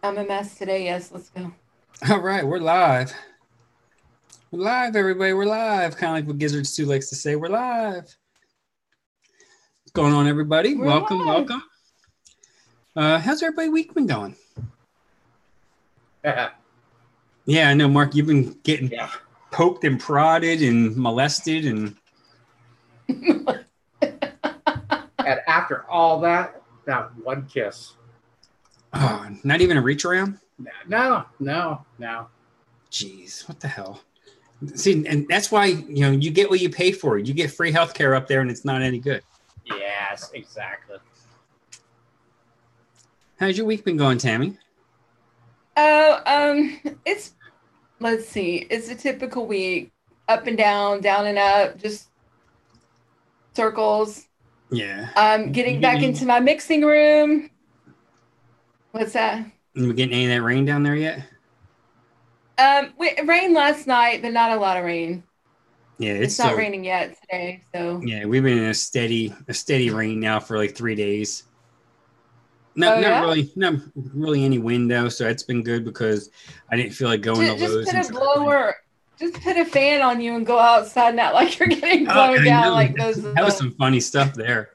I'm a mess today. Yes, let's go. All right, we're live. We're live, everybody. We're live. Kind of like what Gizzards 2 likes to say. We're live. What's going on, everybody? We're Welcome, live. welcome. How's everybody week been going? Yeah, I know, Mark, you've been getting poked and prodded and molested and And after all that one kiss. not even a reach around? No. Jeez, what the hell? See, and that's why, you get what you pay for. You get free healthcare up there and it's not any good. Yes, exactly. How's your week been going, Tammy? Oh, let's see. It's a typical week. Up and down and up, just circles. Yeah. Getting back into my mixing room. What's that? We getting any of that rain down there yet? It rained last night, but not a lot of rain. Yeah, it's not raining yet today. So yeah, we've been in a steady rain now for like 3 days. Not really any wind though, so that's been good because I didn't feel like going to Lowe's. Just put a fan on you and go outside, not like you're getting blown down like those. That was some funny stuff there.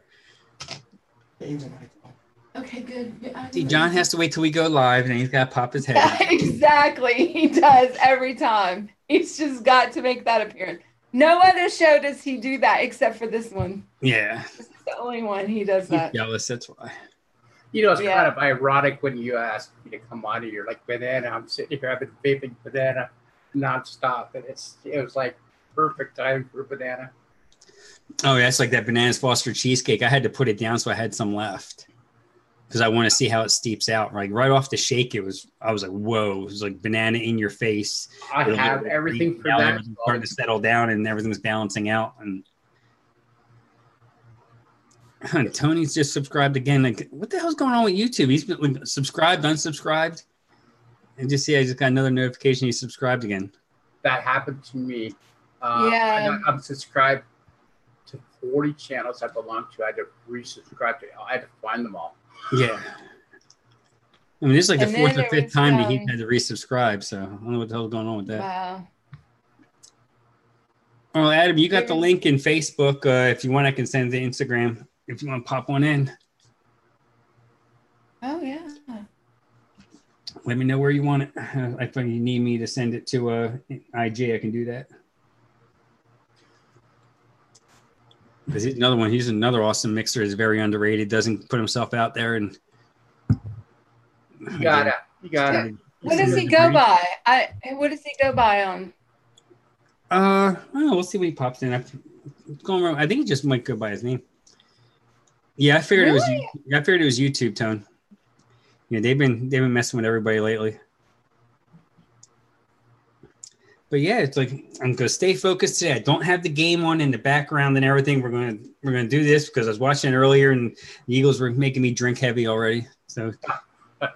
Okay, good. See, John has to wait till we go live, and he's got to pop his head. Exactly, he does every time. He's just got to make that appearance. No other show does he do that except for this one. Yeah, this is the only one he does that. Jealous, that's why. You know, it's kind of ironic when you ask me to come on and you're like, banana. I'm sitting here, I've been vaping banana nonstop, and it was like perfect time for banana. Oh, that's like that Bananas Foster cheesecake. I had to put it down so I had some left because I want to see how it steeps out. Like right off the shake, I was like, whoa! It was like banana in your face. I have everything for that. Everything's starting to settle down and everything's balancing out. And Tony's just subscribed again. Like, what the hell's going on with YouTube? He's been subscribed, unsubscribed, and I just got another notification he subscribed again. That happened to me. I'm subscribed to 40 channels I belong to. I had to resubscribe to. I had to find them all. Yeah. I mean, this is like the fourth or fifth time that he had to resubscribe, so I don't know what the hell's going on with that. Wow. Well, Adam, you got the link in Facebook. If you want, I can send it to Instagram if you want to pop one in. Oh, yeah. Let me know where you want it. If you need me to send it to IG, I can do that. Because he's another one. He's another awesome mixer. He's very underrated. Doesn't put himself out there. And you got it. What does he go by? What does he go by on? I don't know. We'll see when he pops in. I think he just might go by his name. Yeah, I figured it was YouTube, Tone. Yeah, they've been messing with everybody lately. But yeah, it's like I'm gonna stay focused today. I don't have the game on in the background and everything. We're gonna do this because I was watching it earlier and the Eagles were making me drink heavy already. So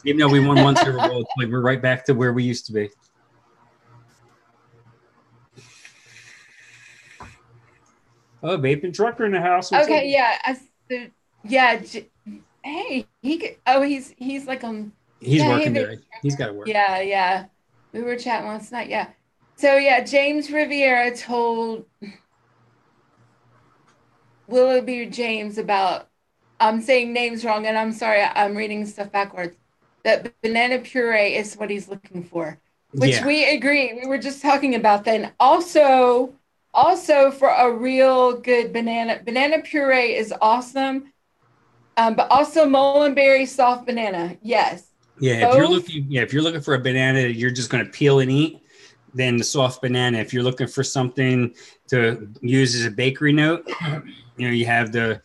even though we won one Super Bowl, it's like we're right back to where we used to be. Oh, vaping trucker in the house. Okay, yeah. Hey, he's like He's working today. He's got to work. Yeah. We were chatting last night. Yeah. So yeah, James Riviera told Willoughby James about. I'm saying names wrong, and I'm sorry. I'm reading stuff backwards. That banana puree is what he's looking for, which we agree. We were just talking about that. And also for a real good banana puree is awesome. But also mullenberry soft banana. Yes. Yeah, if you're looking for a banana that you're just going to peel and eat, then the soft banana. If you're looking for something to use as a bakery note, you have the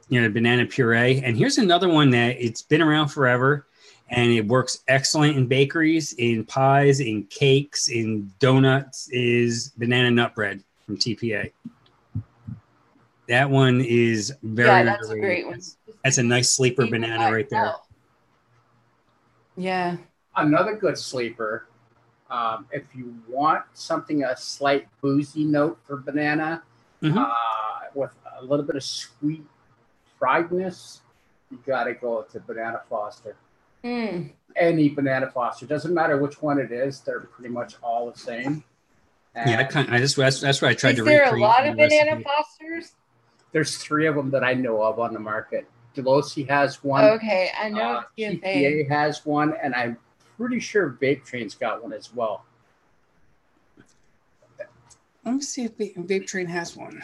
banana puree. And here's another one that it's been around forever and it works excellent in bakeries, in pies, in cakes, in donuts is banana nut bread from TPA. That one is very that's a great one. That's a nice sleeper banana right there. Yeah. Another good sleeper. If you want something, a slight boozy note for banana, with a little bit of sweet friedness, you got to go to Banana Foster. Any banana foster. Doesn't matter which one it is. They're pretty much all the same. Yeah, that's why I tried to Is there a recreate lot the of banana recipe. fosters? There's 3 of them that I know of on the market. Delosi has one. Okay, I know TPA has one, and I'm pretty sure Vape Train's got one as well. Let me see if Vape Train has one.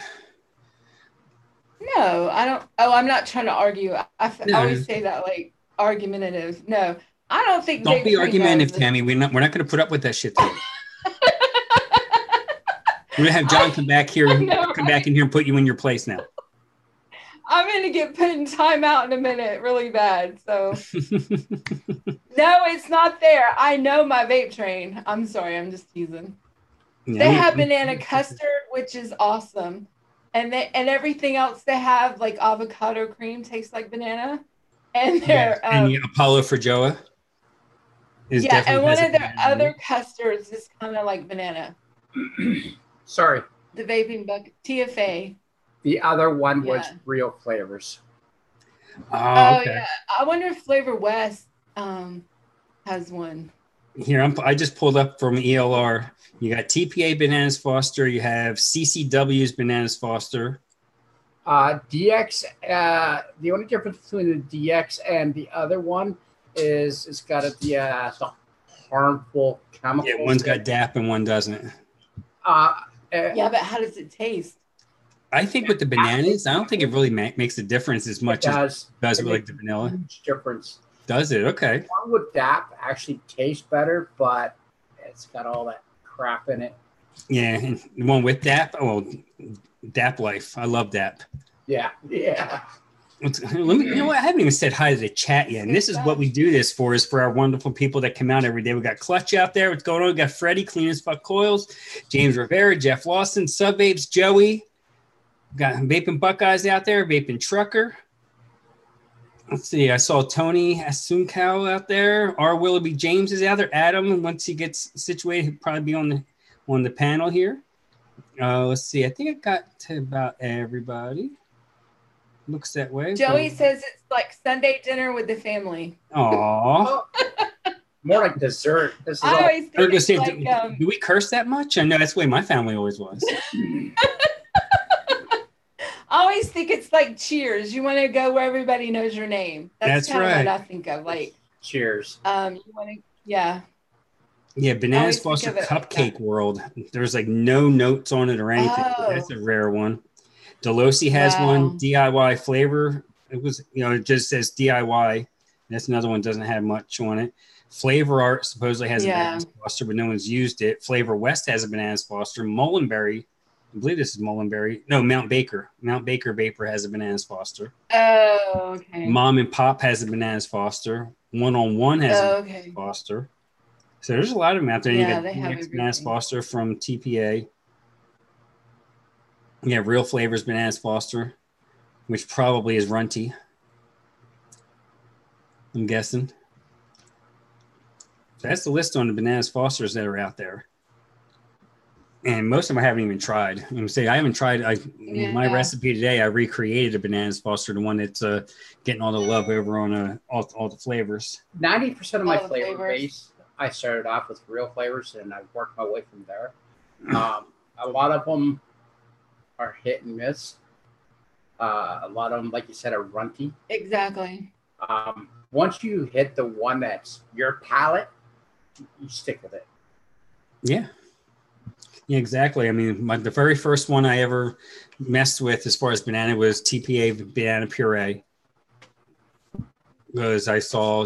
No, I don't. Oh, I'm not trying to argue. I always say that like argumentative. No, I don't think. Don't be argumentative, does. Tammy. We're not going to put up with that shit today. We're gonna have John come back here and put you in your place now. I'm gonna get put in timeout in a minute, really bad. So no, it's not there. I know my Vape Train. I'm sorry, I'm just teasing. Yeah, they have banana custard, which is awesome, and everything else they have like avocado cream tastes like banana, and their and Apollo for Joa is and one of their other custards is kind of like banana. Sorry. The vaping bucket, TFA. The other one was Real Flavors. Oh, okay. Yeah. I wonder if Flavor West has one. Here, I just pulled up from ELR. You got TPA Bananas Foster. You have CCW's Bananas Foster. DX, the only difference between the DX and the other one is it's got the harmful chemicals. Yeah, one's got DAP and one doesn't. Yeah, but how does it taste? I think with the bananas, I don't think it really makes a difference as much as it does with like the vanilla. Huge difference. Does it? Okay. One with DAP actually tastes better, but it's got all that crap in it. Yeah, and the one with DAP, DAP Life. I love DAP. Yeah. Let me. You know what? I haven't even said hi to the chat yet, and this is what we do this for. Is for our wonderful people that come out every day. We got Clutch out there. What's going on? We got Freddie, Clean as Fuck Coils, James Rivera, Jeff Lawson, Sub Vapes, Joey. We got Vaping Buckeyes out there, Vaping Trucker. Let's see. I saw Tony Asunkau out there. R. Willoughby James is out there. Adam, once he gets situated, he'll probably be on the panel here. Let's see. I think I got to about everybody. Looks that way. Joey says it's like Sunday dinner with the family. Aww. More like dessert. This is I always think it's do we curse that much? I know that's the way my family always was. I always think it's like Cheers. You want to go where everybody knows your name. That's kind of what I think of. Like Cheers. You want to, yeah. Yeah, Bananas Foster Cupcake like World. There's like no notes on it or anything. That's a rare one. Delosi has one. DIY Flavor. It was, it just says DIY. That's another one doesn't have much on it. Flavor Art supposedly has a Bananas Foster, but no one's used it. Flavor West has a Bananas Foster. Mullenberry, I believe this is Mullenberry. No, Mount Baker. Mount Baker Vapor has a Bananas Foster. Oh, okay. Mom and Pop has a Bananas Foster. One has a Bananas Foster. So there's a lot of them out there. Yeah, you got Bananas Foster from TPA. Yeah, Real Flavors Bananas Foster, which probably is Runty. I'm guessing. So that's the list on the Bananas Fosters that are out there. And most of them I haven't even tried. I'm gonna say I haven't tried. My recipe today, I recreated a Bananas Foster, the one that's getting all the love over on all the flavors. 90% of my flavor base, I started off with Real Flavors, and I've worked my way from there. A lot of them are hit and miss. A lot of them, like you said, are runty. Exactly. Once you hit the one that's your palate, you stick with it. Yeah. Yeah, exactly. I mean, the very first one I ever messed with as far as banana was TPA Banana Puree. Because I saw,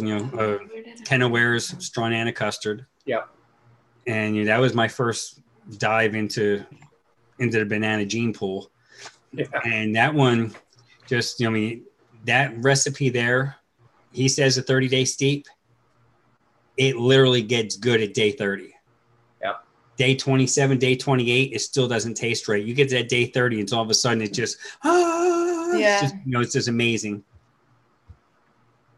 Kennaware's Strong Anna Custard. Yeah. And that was my first dive into the banana gene pool. Yeah. And that one just, that recipe there, he says a 30-day steep. It literally gets good at day 30. Yeah. Day 27, day 28, it still doesn't taste right. You get to that day 30, and all of a sudden it just, it's just amazing.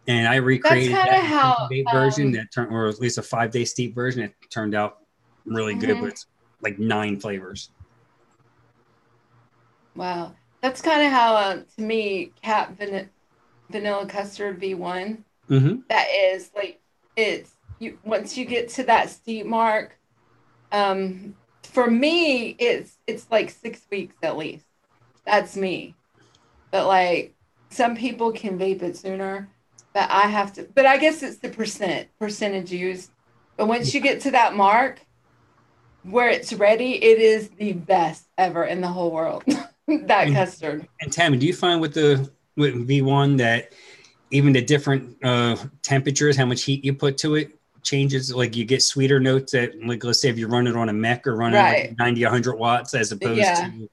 And I recreated that version that turned, or at least a 5-day steep version. It turned out really good with like 9 flavors. Wow. That's kind of how, to me, Vanilla Custard V1 That is like it's you once you get to that steep mark. For me, it's like 6 weeks at least. That's me. But like some people can vape it sooner, but I have to. But I guess it's the percentage used. But once you get to that mark where it's ready, it is the best ever in the whole world. That custard. And Tammy, do you find with V1 that even the different temperatures, how much heat you put to it changes? Like you get sweeter notes at, like, let's say if you run it on a mech or running Right. like 90, 100 watts, as opposed to,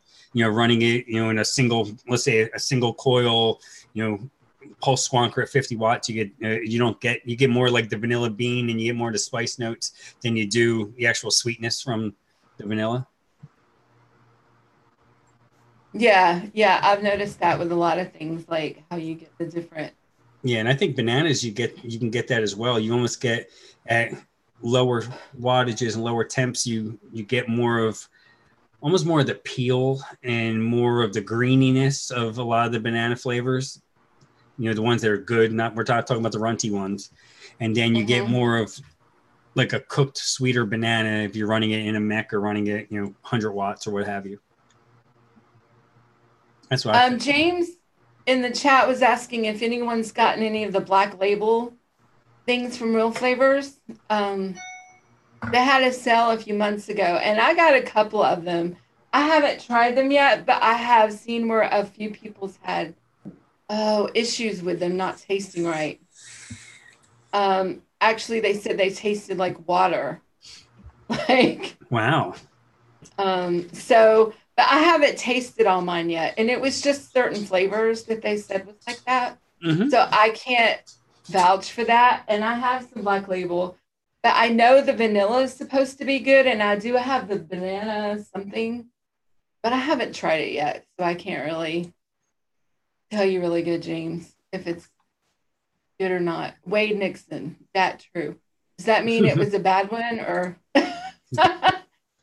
running it, in a single, let's say a single coil, pulse squonker at 50 watts, you get more like the vanilla bean, and you get more of the spice notes than you do the actual sweetness from the vanilla. Yeah, I've noticed that with a lot of things, like how you get the different. Yeah, and I think bananas, you can get that as well. You almost get at lower wattages and lower temps, you get almost more of the peel and more of the greeniness of a lot of the banana flavors. The ones that are good. We're talking about the runty ones, and then you get more of like a cooked, sweeter banana if you're running it in a mech or running it, 100 watts or what have you. That's what I think. James in the chat was asking if anyone's gotten any of the Black Label things from Real Flavors. They had a sale a few months ago, and I got a couple of them. I haven't tried them yet, but I have seen where a few people's had issues with them not tasting right. Actually, they said they tasted like water. Like, wow. So, but I haven't tasted all mine yet, and it was just certain flavors that they said was like that. So I can't vouch for that. And I have some Black Label, but I know the vanilla is supposed to be good, and I do have the banana something, but I haven't tried it yet, so I can't really tell you really good, James, if it's good or not. Wade Nixon, that true? Does that mean it was a bad one, or?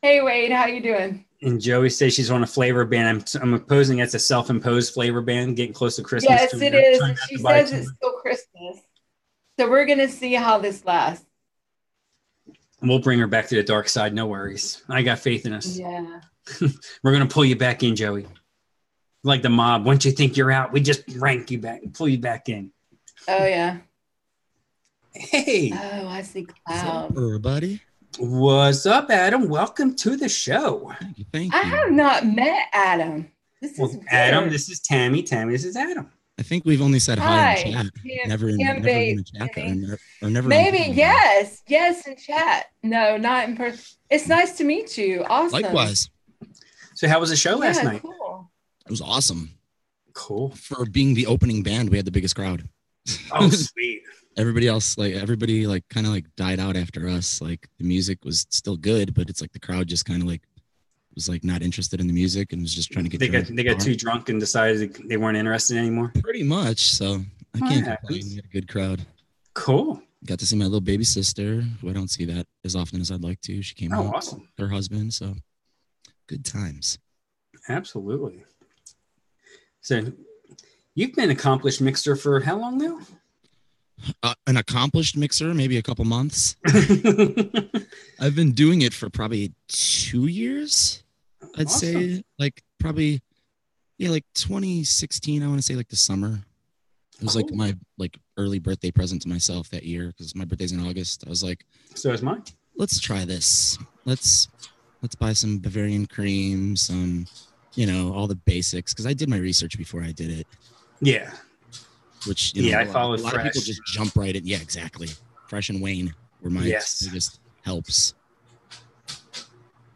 Hey Wade, how you doing? And Joey says she's on a flavor ban. I'm opposing that's a self-imposed flavor ban, getting close to Christmas. Yes, it is. And she says it's still Christmas. So we're going to see how this lasts. We'll bring her back to the dark side. No worries. I got faith in us. Yeah. We're going to pull you back in, Joey. Like the mob. Once you think you're out, we just rank you back and pull you back in. Oh, yeah. Hey. Oh, I see Cloud. What's up, everybody? What's up, Adam? Welcome to the show. Thank you. I have not met Adam. This is weird. Adam, this is Tammy. Tammy, this is Adam. I think we've only said hi in chat. Never in the chat. Or never. Maybe, yes. Yes, in chat. No, not in person. It's nice to meet you. Awesome. Likewise. So how was the show last night? Cool. It was awesome. Cool. For being the opening band, we had the biggest crowd. Oh, sweet. Everybody kind of died out after us. Like the music was still good, but it's like the crowd just kind of was not interested in the music and was just trying to get. They got too drunk and decided they weren't interested anymore. Pretty much. So I can't complain. We had a good crowd. Cool. Got to see my little baby sister, who I don't see that as often as I'd like to. She came out. Awesome. With her husband. So good times. Absolutely. So you've been an accomplished mixer for how long now? An accomplished mixer, maybe a couple months. I've been doing it for probably 2 years. I'd say probably 2016. I want to say the summer. It was my early birthday present to myself that year because my birthday's in August. I was like, so is mine. Let's try this. Let's buy some Bavarian cream, some, all the basics because I did my research before I did it. Yeah. Which I follow. A lot of people just jump right in. Yeah, exactly. Fresh and Wayne were my biggest helps.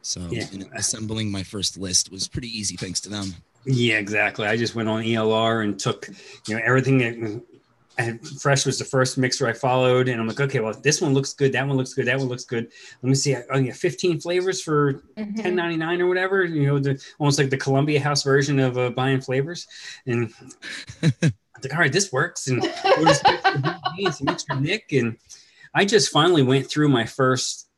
So assembling my first list was pretty easy thanks to them. Yeah, exactly. I just went on ELR and took everything. Fresh was the first mixer I followed, and I'm like, okay, well, this one looks good. That one looks good. That one looks good. Let me see. 15 flavors for $10.99 or whatever. Almost like the Columbia House version of buying flavors. And I'm like, all right, this works. And we'll just mixer Nick. And I just finally went through my first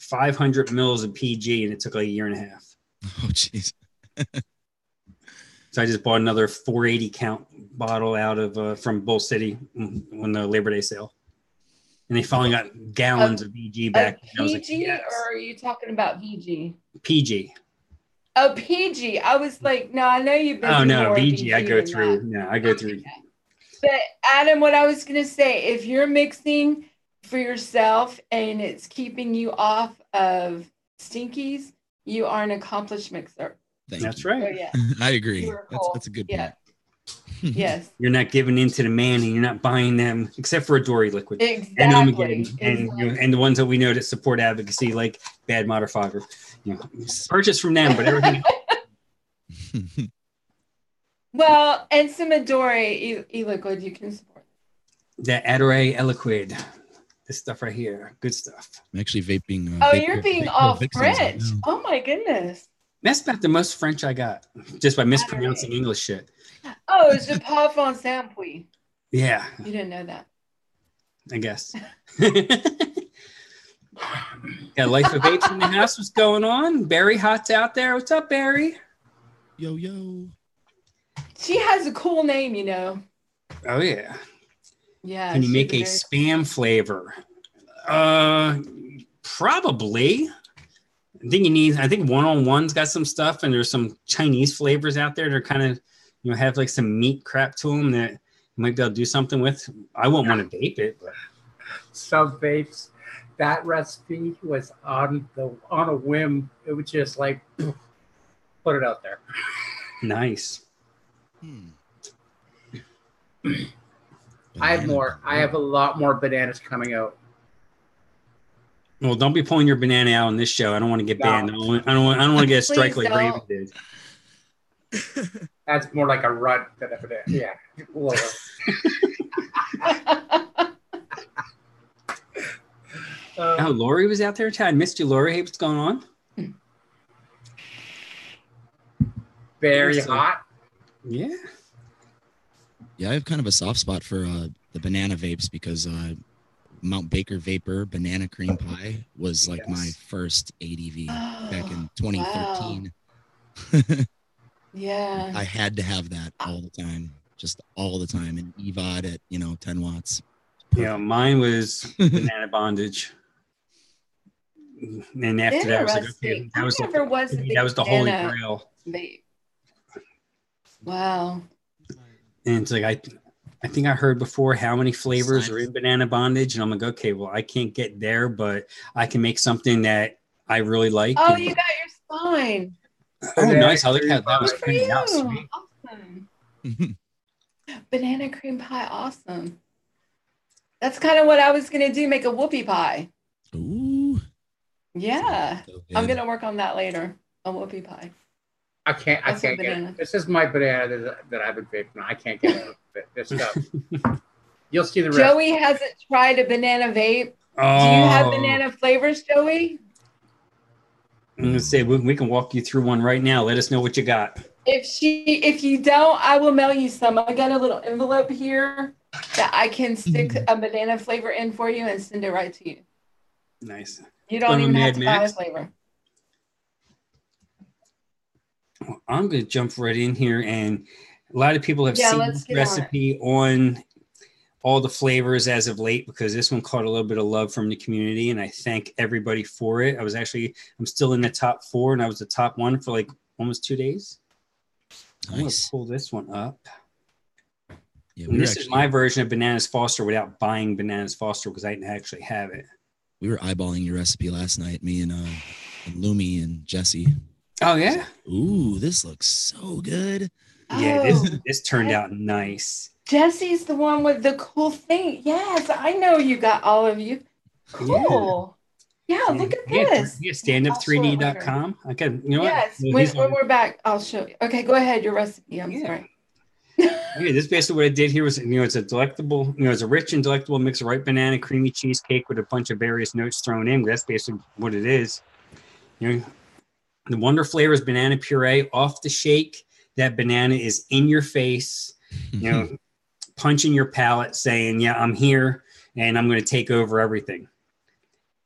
500 mils of PG, and it took like a year and a half. Oh, jeez. So I just bought another 480 count bottle out of from Bull City on the Labor Day sale. And they finally got gallons of VG back. A PG, like, yes. Or are you talking about VG? PG. Oh, PG. I was like, no, I know you've been. Oh no, VG. I go through. No, I go through. But Adam, what I was gonna say, if you're mixing for yourself and it's keeping you off of stinkies, you are an accomplished mixer. That's right. So, yeah. I agree. That's a good point. Yes. You're not giving in to the man, and you're not buying them, except for a Dory liquid. Exactly. And and the ones that we know that support advocacy, like Bad Matter Fiber. Purchase from them, but everything else. Well, and some Adore e-liquid you can support. That Adore e-liquid. This stuff right here. Good stuff. I'm actually vaping. You're being all French. Oh my goodness. That's about the most French I got, just by mispronouncing English shit. Oh, je pas français puis. Yeah. You didn't know that. I guess. Got Life of Apes in the house. What's going on? Barry Hot's out there. What's up, Barry? Yo, yo. She has a cool name, you know. Oh, yeah. Yeah. Can you make a spam flavor? Probably. I think one-on-one's got some stuff, and there's some Chinese flavors out there that are kind of, have like some meat crap to them that you might be able to do something with. I won't want to vape it, but some vapes. That recipe was on a whim. It was just like put it out there. Nice. I have a lot more bananas coming out. Well, don't be pulling your banana out on this show. I don't want to get banned. I don't want to get a strike like Raven did. That's more like a run than a banana. Yeah. Lori was out there. I missed you, Lori. Hey, what's going on? Very hot. Yeah. Yeah, I have kind of a soft spot for the banana vapes because Mount Baker Vapor Banana Cream Pie was like my first ADV back in 2013. Wow. Yeah. I had to have that all the time, just all the time. And EVOD at, 10 watts. Perfect. Yeah, mine was banana bondage. And after that, I was like, okay, that was the holy grail. Vape. Wow. And it's like, I think I heard before how many flavors are in banana bondage. And I'm like, okay, well, I can't get there, but I can make something that I really like. Oh, you got your spine. Oh, nice. I like how that was pretty out. Sweet. Awesome. Banana cream pie. Awesome. That's kind of what I was going to do. Make a whoopie pie. Ooh. Yeah. So I'm going to work on that later. A whoopie pie. I can't get it. This is my banana that I've been vaping. I can't get this stuff. You'll see the rest. Joey hasn't tried a banana vape. Oh. Do you have banana flavors, Joey? I'm going to say we can walk you through one right now. Let us know what you got. If you don't, I will mail you some. I got a little envelope here that I can stick a banana flavor in for you and send it right to you. Nice. You don't even have to buy a flavor. I'm going to jump right in here, and a lot of people have seen this recipe on all the flavors as of late because this one caught a little bit of love from the community, and I thank everybody for it. I'm still in the top 4, and I was the top 1 for like almost 2 days. Nice. I'm going to pull this one up. Yeah, this is my version of Bananas Foster without buying Bananas Foster because I didn't actually have it. We were eyeballing your recipe last night, me and Lumi and Jesse. Oh, yeah? Ooh, this looks so good. Yeah, this turned out nice. Jesse's the one with the cool thing. Yes, I know you got all of you. Cool. Yeah, look at this. Yeah, standup3d.com. Okay, you know what? Yes, when we're back, I'll show you. Okay, go ahead. Your recipe. I'm sorry. Yeah, this basically what I did here was, it's a delectable, it's a rich and delectable mix of ripe banana, creamy cheesecake with a bunch of various notes thrown in. That's basically what it is. The Wonder Flavor is banana puree off the shake. That banana is in your face, punching your palate, saying, "Yeah, I'm here, and I'm going to take over everything."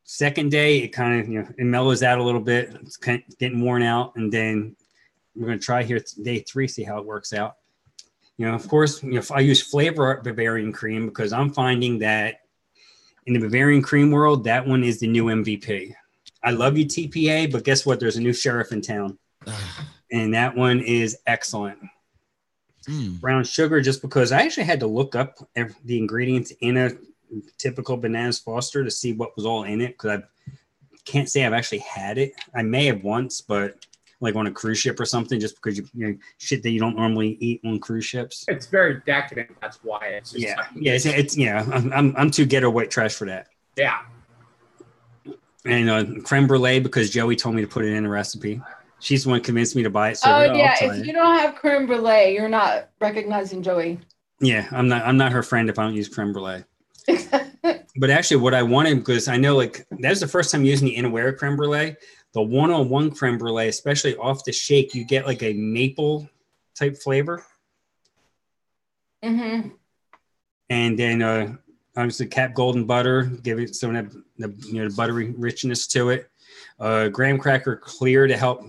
Second day, it kind of it mellows out a little bit. It's kind of getting worn out, and then we're going to try here day 3, see how it works out. Of course, I use Flavor Art Bavarian cream because I'm finding that in the Bavarian cream world, that one is the new MVP. I love you, TPA, but guess what? There's a new sheriff in town, and that one is excellent. Brown sugar, just because I actually had to look up the ingredients in a typical Bananas Foster to see what was all in it, because I can't say I've actually had it. I may have once, but like on a cruise ship or something, just because shit that you don't normally eat on cruise ships. It's very decadent. That's why it's just I'm too ghetto white trash for that. Yeah. And creme brulee, because Joey told me to put it in a recipe. She's the one who convinced me to buy it. So if you don't have creme brulee, you're not recognizing Joey. Yeah, I'm not her friend if I don't use creme brulee. But actually, what I wanted, because I know that was the first time using the Inaware creme brulee. The 101 creme brulee, especially off the shake, you get like a maple type flavor. Mm-hmm. And then obviously Cap Golden Butter, give it some of the buttery richness to it. Graham cracker clear to help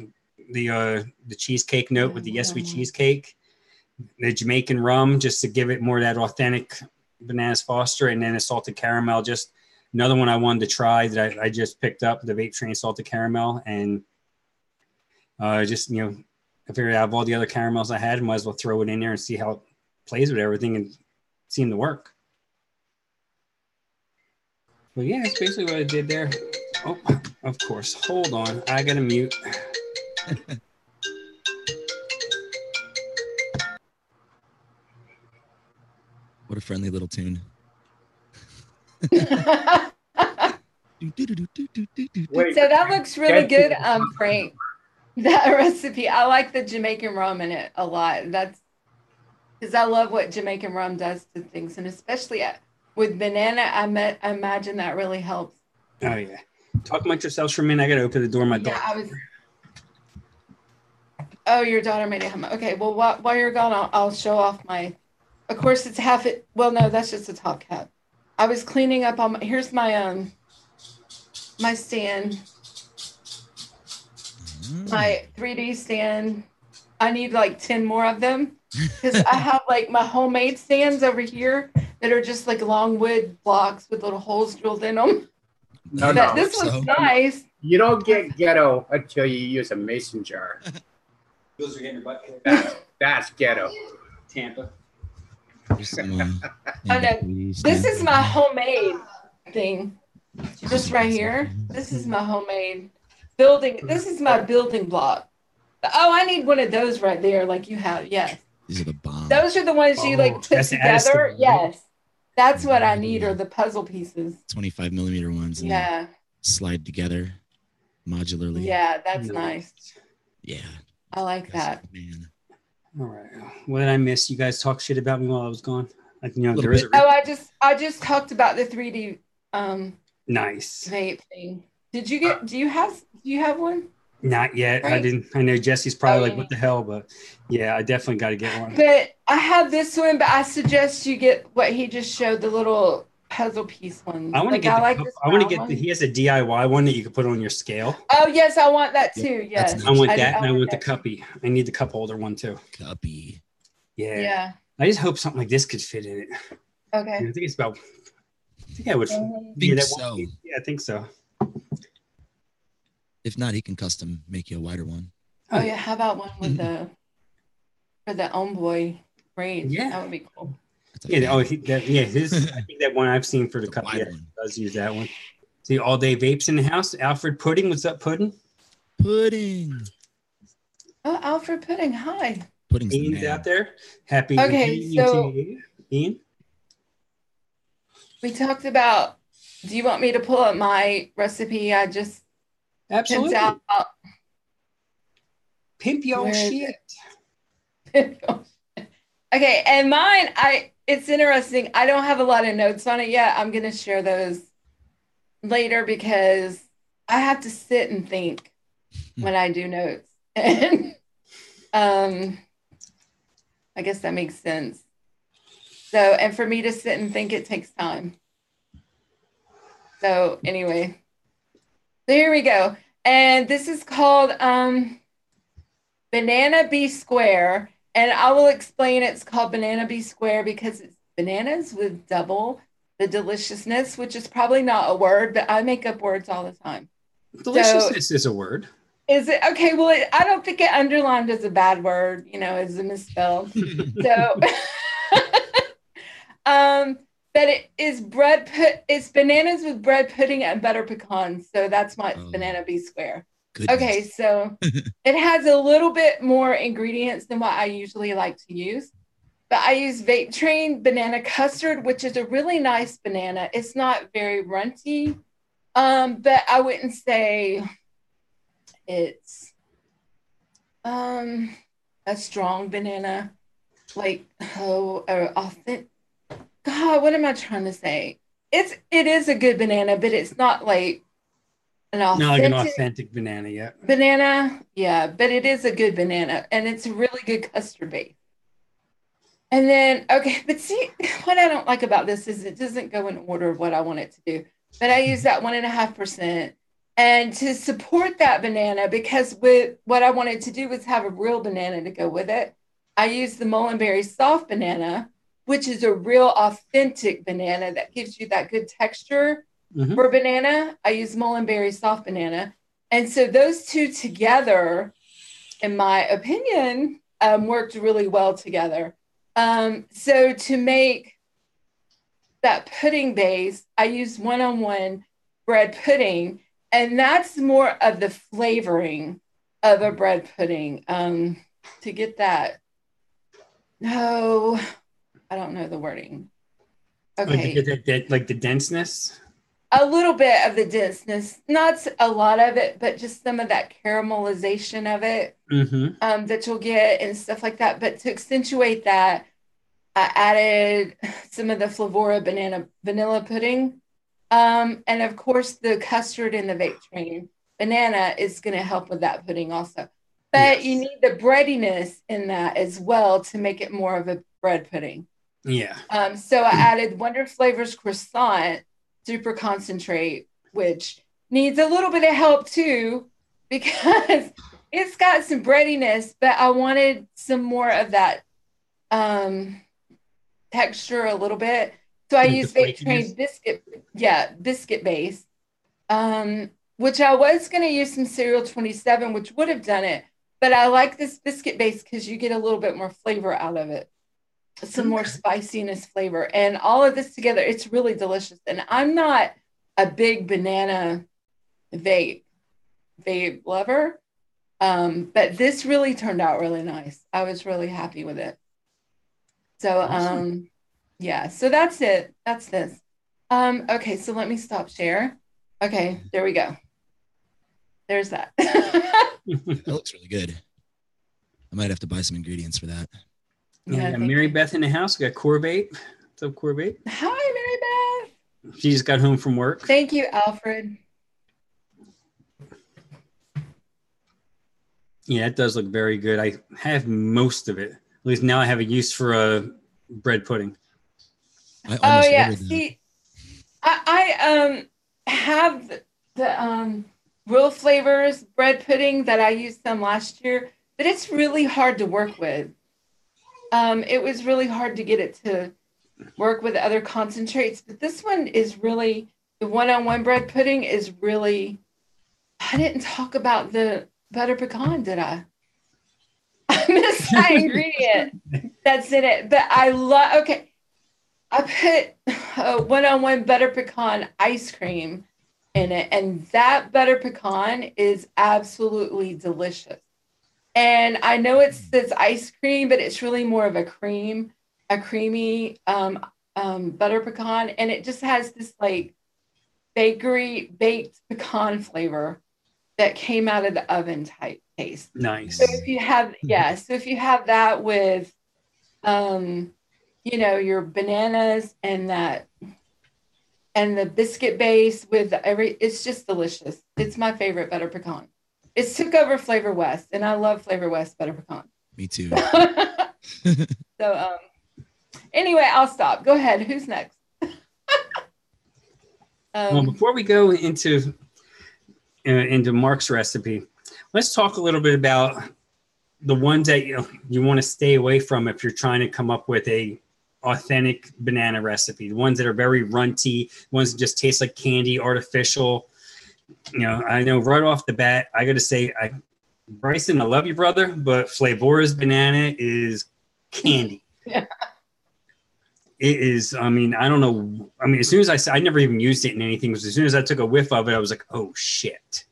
the cheesecake note with the Yes We cheesecake. The Jamaican rum just to give it more of that authentic Bananas Foster, and then a salted caramel. Just another one I wanted to try that I just picked up, the Vape Train salted caramel, and I figured out of all the other caramels I had, might as well throw it in there and see how it plays with everything, and seemed to work. But yeah, that's basically what I did there. Oh, of course. Hold on. I got to mute. What a friendly little tune. So that looks really good, Frank. That recipe. I like the Jamaican rum in it a lot. That's because I love what Jamaican rum does to things, and especially with banana, I imagine that really helps. Oh yeah. Talk amongst yourselves for a minute. I got to open the door. My dog. Oh, your daughter made it. Okay. Well, while you're gone, I'll show off my. Of course, it's half it. Well, no, that's just a top cap. I was cleaning up on here's my my stand. My 3D stand. I need like 10 more of them because I have like my homemade stands over here that are just like long wood blocks with little holes drilled in them. This one's nice. You don't get ghetto until you use a mason jar. Those are getting your butt kicked. That's ghetto. Tampa. This is my homemade thing. This right here. This is my homemade building. This is my building block. Oh, I need one of those right there, like you have. Yes. These are the bombs. Those are the ones you like put together. Yes. That's what I need, are the puzzle pieces. 25 millimeter ones. Yeah. Slide together modularly. Yeah, that's nice. Yeah. I like that. Man. All right. What did I miss? You guys talk shit about me while I was gone. Like, there is I just talked about the 3D nice vape thing. Did you get do you have one? Not yet. Right. I didn't. I know Jesse's probably what the hell, but yeah, I definitely got to get one. But I have this one, but I suggest you get what he just showed, the little puzzle piece one. I want to get. I want to get. He has a DIY one that you can put on your scale. Oh yes, I want that too. Yes, nice. I want that, and I want the cuppy. I need the cup holder one too. Cuppy. Yeah. Yeah. I just hope something like this could fit in it. Okay. I think it's about. I think I would. Yeah, I think so. If not, he can custom make you a wider one. Oh yeah, how about one with for the Homeboy braid? Yeah, that would be cool. Yeah. I think that one I've seen for the cup. Yeah, does use that one. See, all day vapes in the house. Alfred Pudding, what's up, Pudding? Pudding. Oh, Alfred Pudding, hi. Pudding's Ian's out there. Happy. Okay, so Ian. We talked about. Do you want me to pull up my recipe? I just. Absolutely. Pimp your shit. Okay, and mine, it's interesting. I don't have a lot of notes on it yet. I'm gonna share those later because I have to sit and think when I do notes. And I guess that makes sense. So, and for me to sit and think, it takes time. So anyway. So here we go. And this is called Banana B square. And I will explain it's called Banana B square because it's bananas with double the deliciousness, which is probably not a word, but I make up words all the time. Deliciousness is a word. Is it okay? Well, I don't think it underlined as a bad word, as a misspelled. So, but it is it's bananas with bread pudding and butter pecans. So that's why it's Banana B square. Goodness. Okay, so it has a little bit more ingredients than what I usually like to use. But I use Vape Train banana custard, which is a really nice banana. It's not very runty, but I wouldn't say it's a strong banana, like or authentic. God, what am I trying to say? It is a good banana, but it's not like not like an authentic banana yet. Banana, yeah, but it is a good banana, and it's a really good custard base. And then, okay, but see, what I don't like about this is it doesn't go in order of what I want it to do. But I use that 1.5%. And to support that banana, because with what I wanted to do was have a real banana to go with it, I use the Mullenberry soft banana, which is a real authentic banana that gives you that good texture for banana. I use Mullenberry soft banana. And so those two together, in my opinion, worked really well together. So to make that pudding base, I use 1-on-1 bread pudding, and that's more of the flavoring of a bread pudding. To get that, no, I don't know the wording. Okay. Like the denseness? A little bit of the denseness, not a lot of it, but just some of that caramelization of it that you'll get and stuff like that. But to accentuate that, I added some of the Flavora vanilla pudding. And of course, the custard in the Vape Train banana is going to help with that pudding also. But you need the breadiness in that as well to make it more of a bread pudding. Yeah. So I added Wonder Flavors croissant super concentrate, which needs a little bit of help too, because it's got some breadiness, but I wanted some more of that texture a little bit. So I use Vape Train biscuit base, which I was going to use some Cereal 27, which would have done it, but I like this biscuit base because you get a little bit more flavor out of it. Some more spiciness flavor, and all of this together, it's really delicious. And I'm not a big banana vape lover, but this really turned out really nice. I was really happy with it. So awesome. Yeah, so that's it. That's this. Okay, so let me stop share. Okay, there we go. There's that. That looks really good. I might have to buy some ingredients for that. Yeah, got Mary Beth in the house. We got Corbate. What's up, Corbate? Hi, Mary Beth. She just got home from work. Thank you, Alfred. Yeah, it does look very good. I have most of it. At least now I have a use for a bread pudding. Oh yeah, see, I have the Real Flavors bread pudding that I used some last year, but it's really hard to work with. It was really hard to get it to work with other concentrates, but this one is really, the 1-on-1 bread pudding is really, I didn't talk about the butter pecan, did I? I missed that ingredient that's in it, but I put a 1-on-1 butter pecan ice cream in it, and that butter pecan is absolutely delicious. And I know it says ice cream, but it's really more of a creamy butter pecan. And it just has this like bakery baked pecan flavor that came out of the oven type taste. Nice. So if you have, that with, your bananas and the biscuit base with it's just delicious. It's my favorite butter pecan. It took over Flavor West, and I love Flavor West butter pecan. Me too. So, anyway, I'll stop. Go ahead. Who's next? Well, before we go into Mark's recipe, let's talk a little bit about the ones that you want to stay away from if you're trying to come up with a authentic banana recipe. The ones that are very runty, ones that just taste like candy, artificial. I know right off the bat, I got to say, Bryson, I love you, brother, but Flavora's banana is candy. Yeah. It is. I mean, I don't know. I mean, as soon as I never even used it in anything. As soon as I took a whiff of it, I was like, oh shit.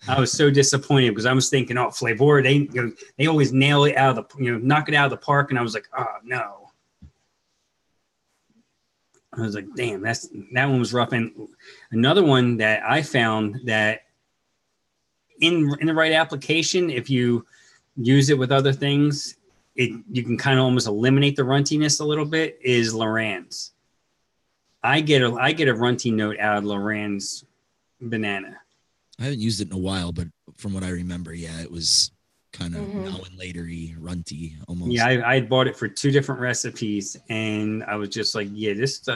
I was so disappointed because I was thinking, oh, Flavor, they always nail it out of the, knock it out of the park. And I was like, oh no. I was like, damn, that one was rough. And another one that I found that in the right application, if you use it with other things, you can kind of almost eliminate the runtiness a little bit, is Loran's. I get a runty note out of Loran's banana. I haven't used it in a while, but from what I remember, yeah, it was kind of now and latery, runty almost. Yeah, I had bought it for 2 different recipes, and I was just like, yeah, this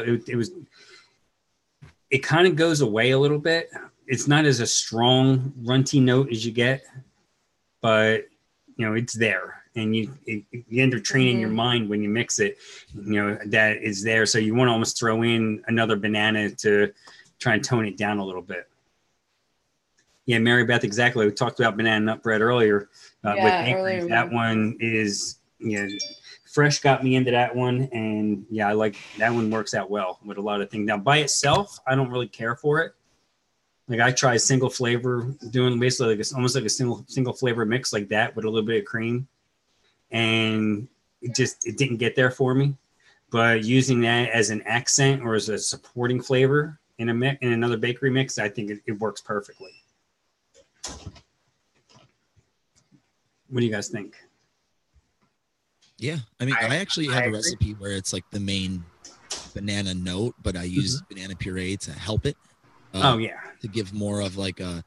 it kind of goes away a little bit. It's not as a strong runty note as you get, but it's there, and you end up training your mind when you mix it. That is there, so you want to almost throw in another banana to try and tone it down a little bit. Yeah, Mary Beth, exactly. We talked about banana nut bread earlier. With bakeries. That one is, Fresh got me into that one, and yeah, I like that one. Works out well with a lot of things. Now, by itself, I don't really care for it. Like I try single flavor, doing basically almost like a single flavor mix like that with a little bit of cream, and it didn't get there for me. But using that as an accent or as a supporting flavor in another bakery mix, I think it works perfectly. What do you guys think? Yeah, I mean, I actually have a recipe where it's like the main banana note, but I use banana puree to help it. To give more of like the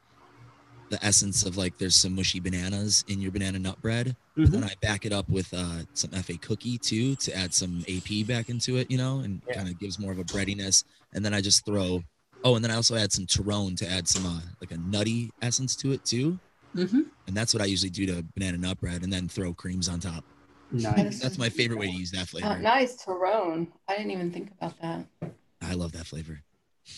essence of like there's some mushy bananas in your banana nut bread. But then I back it up with some FA cookie too to add some AP back into it, and kind of gives more of a breadiness. And then I just throw. Oh, and then I also add some Tyrone to add some like a nutty essence to it too. And that's what I usually do to banana nut bread, and then throw creams on top. Nice. That's my favorite way to use that flavor. Nice, Tyrone. I didn't even think about that. I love that flavor.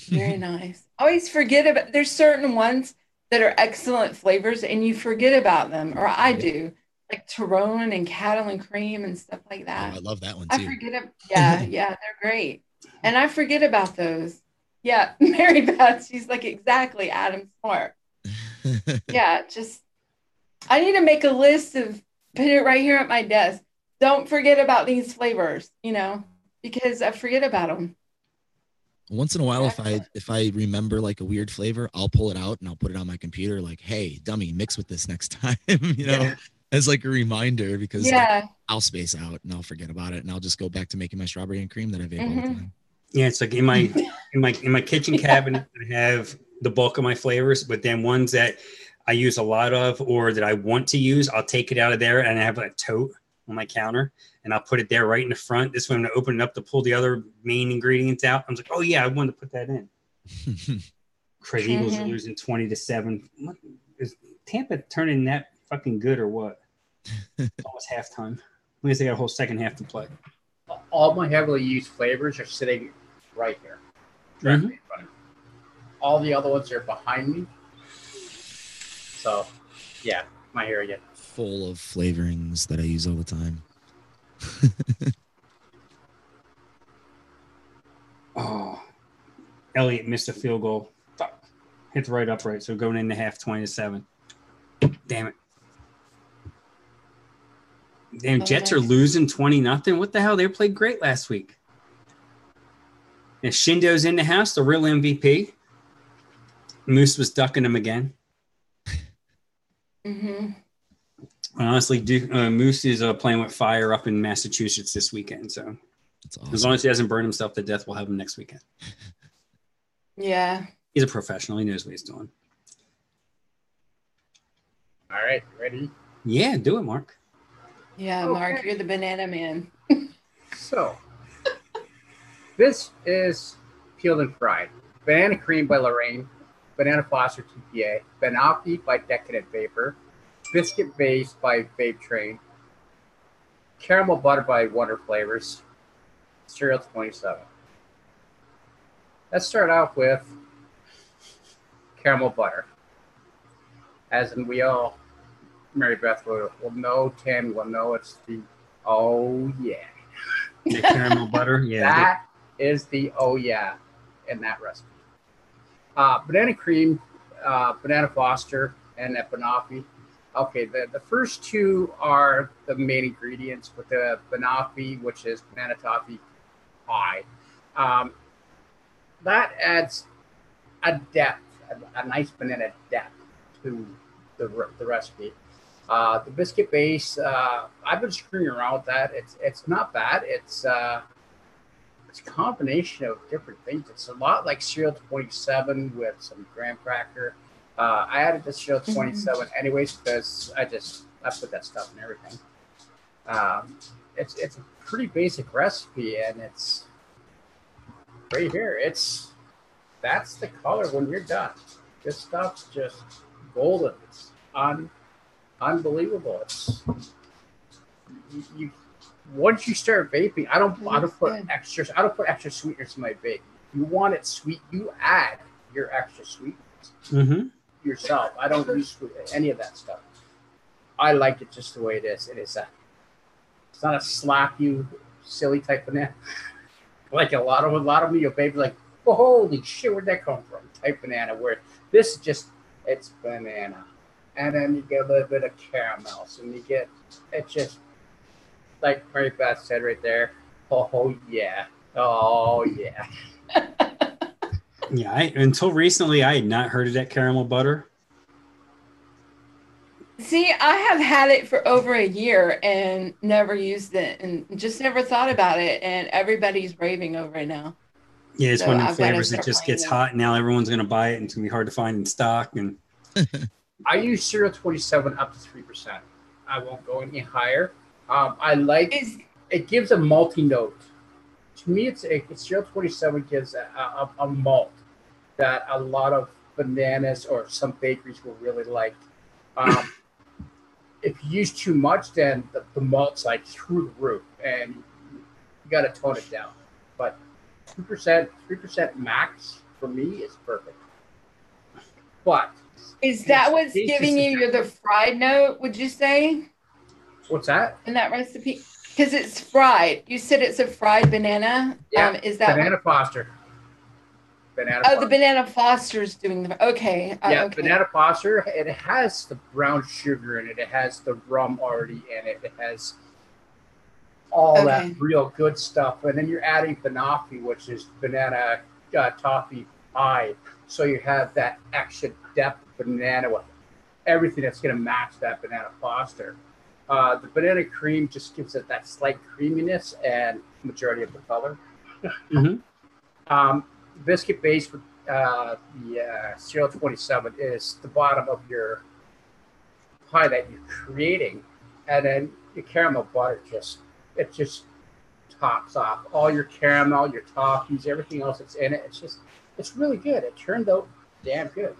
Very nice. I always forget about. There's certain ones that are excellent flavors, and you forget about them, or I do, like Tyrone and cattle and cream and stuff like that. Oh, I love that one too. I forget it. Yeah, they're great, and I forget about those. Yeah, Mary Beth, she's like, exactly, Adam Smart. Yeah, I need to make a list of, put it right here at my desk. Don't forget about these flavors, because I forget about them. Once in a while, if I remember like a weird flavor, I'll pull it out and I'll put it on my computer like, hey, dummy, mix with this next time, as like a reminder, because I'll space out and I'll forget about it, and I'll just go back to making my strawberry and cream that I vape all the time. Yeah, it's like in my kitchen cabinet, I have the bulk of my flavors, but then ones that I use a lot of or that I want to use, I'll take it out of there, and I have a tote on my counter, and I'll put it there right in the front. This way, I'm going to open it up to pull the other main ingredients out. I'm like, oh yeah, I wanted to put that in. Crazy Eagles are losing 20-7. What, is Tampa turning that fucking good or what? It's almost halftime. I guess they got a whole second half to play. All my heavily used flavors are sitting right here. Directly in front of me. All the other ones are behind me. So, yeah, I hear you. Full of flavorings that I use all the time. Oh, Elliott missed a field goal. Fuck. Hits right upright. So going into half 20-7. Damn it. Damn, Jets are losing 20-0. What the hell? They played great last week. And Shindo's in the house, the real MVP. Moose was ducking him again. Honestly, Moose is playing with fire up in Massachusetts this weekend. So awesome. As long as he doesn't burn himself to death, we'll have him next weekend. Yeah. He's a professional. He knows what he's doing. All right. Ready? Yeah, do it, Mark. Yeah, okay. Mark, you're the banana man. So, this is Peeled and Fried. Banana Cream by Lorraine. Banana Foster TPA. Banoffee by Decadent Vapor. Biscuit Base by Vape Train, Caramel Butter by Wonder Flavors, Cereal 27. Let's start off with Caramel Butter. As in we all, Mary Beth will know, Tammy will know, it's the oh yeah. The caramel butter, yeah. That is the oh yeah in that recipe. Banana cream, banana foster, and banoffee. Okay, the first two are the main ingredients with the banoffee, which is banana toffee pie. That adds a depth, a nice banana depth to the recipe. The biscuit base, I've been screwing around with that. It's not bad. It's a combination of different things. It's a lot like Cereal 27 with some graham cracker. I added the Cereal 27 anyways because I put that stuff in everything. It's a pretty basic recipe, and it's right here. That's the color when you're done. This stuff's just golden. It's unbelievable. It's you once you start vaping, I don't put extra sweeteners in my vape. You want it sweet, you add your extra sweeteners yourself. I don't use any of that stuff. I like it just the way it is. It's not a slap you silly type banana. Like a lot of me, your baby like, oh, holy shit, where'd that come from? Type banana. Where this is just it's banana, and then you get a little bit of caramels, and you get it's just like Mary Beth said right there. Oh yeah, oh yeah. Yeah, until recently, I had not heard of that caramel butter. See, I have had it for over a year and never used it and just never thought about it. And everybody's raving over it now. Yeah, it's one of the flavors that just gets hot. Now everyone's going to buy it, and it's going to be hard to find in stock. And I use Cereal 27 up to 3%. I won't go any higher. I like it gives a malty note. To me, Cereal 27 gives a malt that a lot of bananas or some bakeries will really like. If you use too much, then the malt's like through the roof, and you got to tone it down. But 2%, 3% max for me is perfect. But is that what's giving you the fried note? Would you say? What's that? In that recipe? Because it's fried. You said it's a fried banana. Yeah. Is that Banana Foster? Banana. Oh, the Banana Foster's doing the okay. Yeah, okay. Banana Foster. It has the brown sugar in it. It has the rum already in it. It has all that real good stuff, and then you're adding banoffee, which is banana toffee pie. So you have that extra depth of banana with everything that's going to match that Banana Foster. The banana cream just gives it that slight creaminess and majority of the color. Biscuit base with the Cereal 27 is the bottom of your pie that you're creating, and then your caramel butter just tops off all your caramel, your toffees, everything else that's in it. It's really good. It turned out damn good.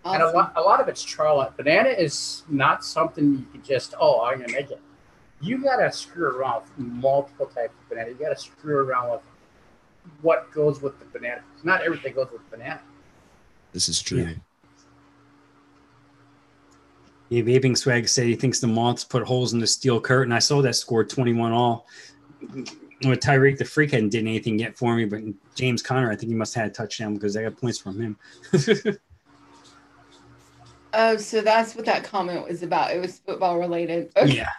Awesome. And a lot of it's trial. Banana is not something you can just, I'm going to make it. You got to screw around with multiple types of banana. You got to screw around with what goes with the banana. Not everything goes with banana. This is true. Yeah, Vaping Swag said he thinks the moths put holes in the steel curtain. I saw that scored 21 all. With Tyreek the Freak hadn't did anything yet for me, but James Conner, I think he must have had a touchdown because I got points from him. Oh, so that's what that comment was about. It was football related. Okay. Yeah.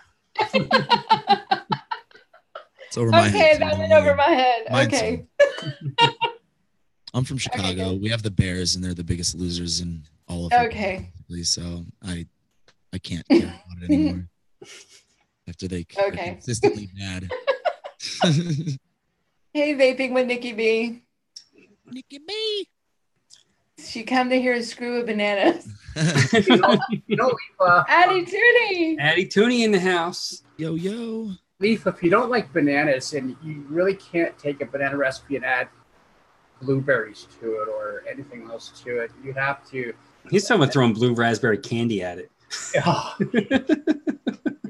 It's over my head. Okay, that went over my head. Okay. I'm from Chicago. Okay, we have the Bears, and they're the biggest losers in all of Okay. So I can't care about it anymore. After they are consistently bad. Hey, Vaping with Nikki B. Nikki B. She come to hear a screw of bananas. Addie Tooney. Addie Tooney in the house. Yo, yo. Leaf, if you don't like bananas and you really can't take a banana recipe and add blueberries to it or anything else to it. You have to. He's talking about throwing blue raspberry candy at it. Oh.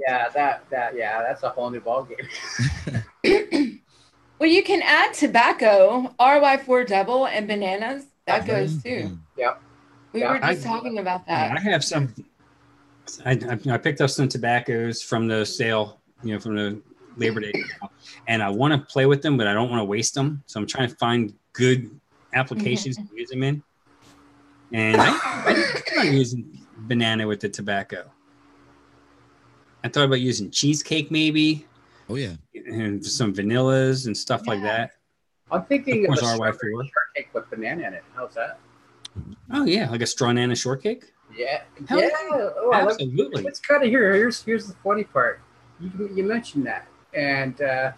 Yeah, that's a whole new ballgame. Well, you can add tobacco, RY4 double, and bananas. That goes too. Yep. We were just talking about that. Yeah, I have some. I picked up some tobaccos from the sale, from the Labor Day, and I want to play with them, but I don't want to waste them. So I'm trying to find good applications to use them in. And I'm not using banana with the tobacco. I thought about using cheesecake maybe. Oh yeah, and some vanillas and stuff like that. I'm thinking of a RY4 shortcake with banana in it. How's that? Oh yeah, like a strawbanana shortcake. Yeah, Hell yeah. Oh, absolutely. Let's cut it here. Here's the funny part. You mentioned that, and that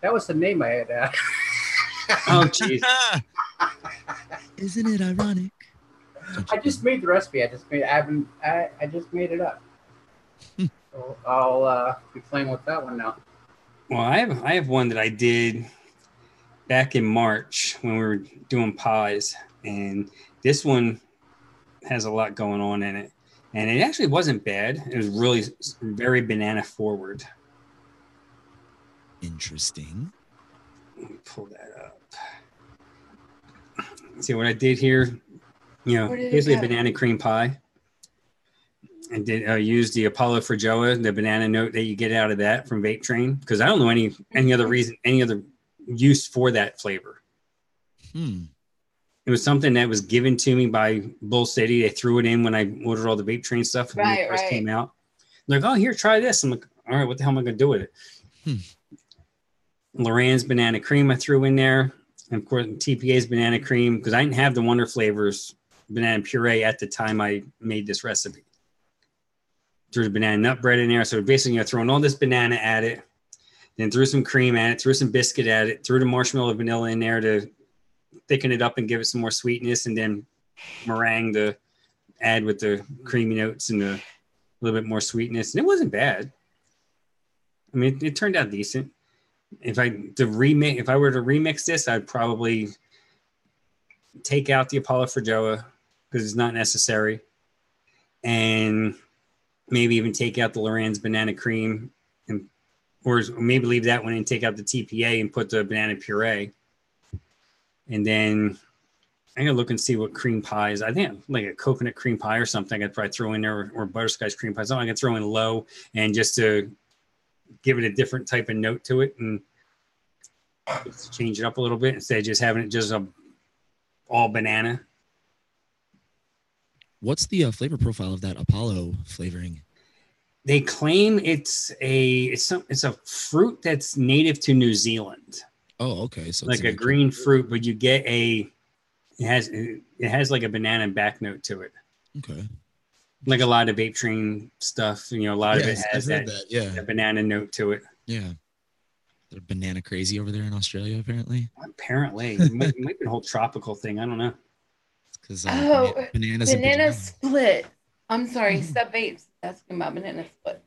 was the name I had. Oh jeez. Isn't it ironic? I just made the recipe. I just made it up. So I'll be playing with that one now. Well, I have one that I did back in March when we were doing pies, and this one has a lot going on in it, and it actually wasn't bad. It was really very banana forward. Interesting. Let me pull that up. See what I did here. Basically a banana cream pie. And did use the Apollo Feijoa, the banana note that you get out of that from Vape Train, because I don't know any other use for that flavor. It was something that was given to me by Bull City. They threw it in when I ordered all the Vape Train stuff when it first came out. They're like, oh, here, try this. I'm like, all right, what the hell am I going to do with it? Loran's banana cream I threw in there. And of course, TPA's banana cream, because I didn't have the Wonder Flavors banana puree at the time I made this recipe. Threw the banana nut bread in there. So basically, throwing all this banana at it, then threw some cream at it, threw some biscuit at it, threw the marshmallow vanilla in there to thicken it up and give it some more sweetness, and then meringue to add with the creamy notes and a little bit more sweetness. And it wasn't bad. I mean, it turned out decent. If I were to remix this, I'd probably take out the Apollo Feijoa because it's not necessary, and maybe even take out the Loran's banana cream, or maybe leave that one and take out the TPA and put the banana puree. And then I'm gonna look and see what cream pies. I think like a coconut cream pie or something I'd probably throw in there, or butterscotch cream pie. Something I can throw in low, and just to give it a different type of note to it, and just change it up a little bit instead of just having it just all banana. What's the flavor profile of that Apollo flavoring? They claim it's a fruit that's native to New Zealand. Oh, okay. So like a green fruit, but you get it has like a banana back note to it. Okay. Like a lot of Vape Train stuff, a lot of it has that banana note to it. Yeah. They're banana crazy over there in Australia, apparently. Apparently. It might be a whole tropical thing. I don't know. Because bananas banana split. I'm sorry, Sub Vapes asking about banana split.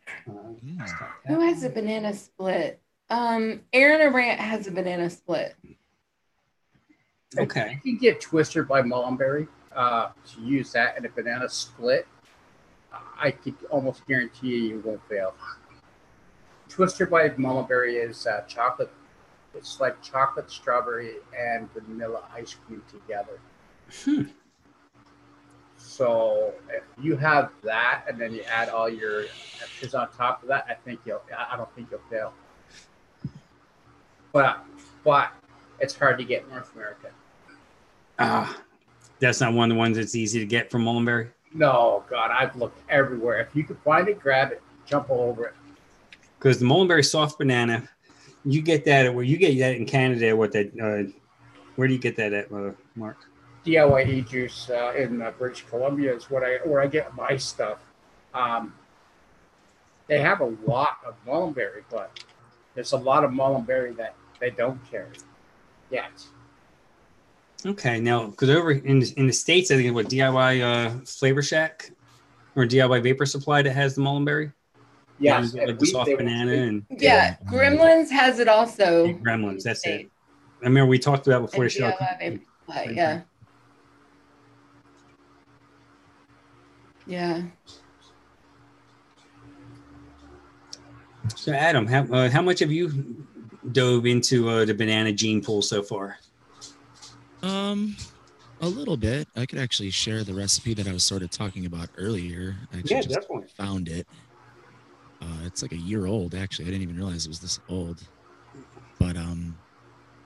Who has a banana split? Aaron Arant has a banana split. Okay. You can get Twister by Mullenberry to use that in a banana split. I could almost guarantee you won't fail. Twister by Mullenberry is chocolate. It's like chocolate, strawberry, and vanilla ice cream together. So if you have that, and then you add all your extras on top of that, I don't think you'll fail. But it's hard to get in North America. That's not one of the ones that's easy to get from Mullenberry? No, God, I've looked everywhere. If you could find it, grab it, jump all over it. Because the Mullenberry soft banana, you get that in Canada. Where do you get that at, Mark? DIY E-Juice in British Columbia is where I get my stuff. They have a lot of Mullenberry, but there's a lot of Mullenberry that they don't carry yet. Okay, now because over in the States, I think DIY Flavor Shack or DIY Vapor Supply that has the Mullenberry. Yes, like the soft banana and Gremlins has it also. Gremlins, that's it. I remember we talked about before the show. Yeah. Yeah. So Adam, how much have you dove into the banana gene pool so far? A little bit. I could actually share the recipe that I was sort of talking about earlier. I actually Yeah, just definitely. found it. It's like a year old, actually. I didn't even realize it was this old. But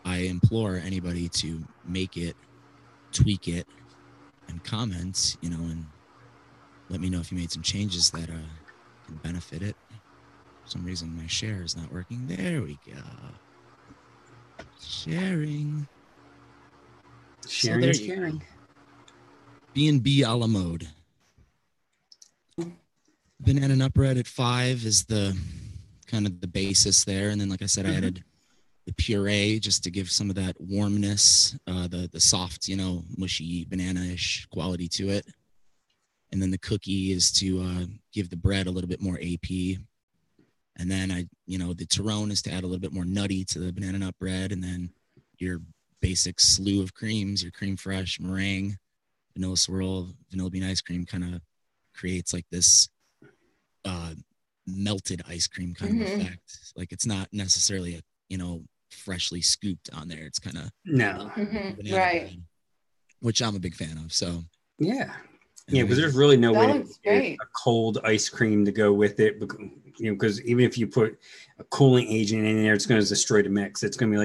I implore anybody to make it, tweak it, and comment, and let me know if you made some changes that can benefit it. For some reason, my share is not working. There we go. Sharing. Sharing is caring. B&B a la mode. Banana nut bread at 5 is the kind of the basis there. And then, like I said, I added the puree just to give some of that warmness, the soft, mushy banana-ish quality to it. And then the cookie is to give the bread a little bit more AP. And then the Tyrone is to add a little bit more nutty to the banana nut bread. And then your basic slew of creams, your cream fresh, meringue, vanilla swirl, vanilla bean ice cream kind of creates like this melted ice cream kind of effect. Like it's not necessarily freshly scooped on there. It's kind of no, right, bread, which I'm a big fan of. So yeah, because there's really no way to get a cold ice cream to go with it. Because even if you put a cooling agent in there, it's going to destroy the mix. It's going to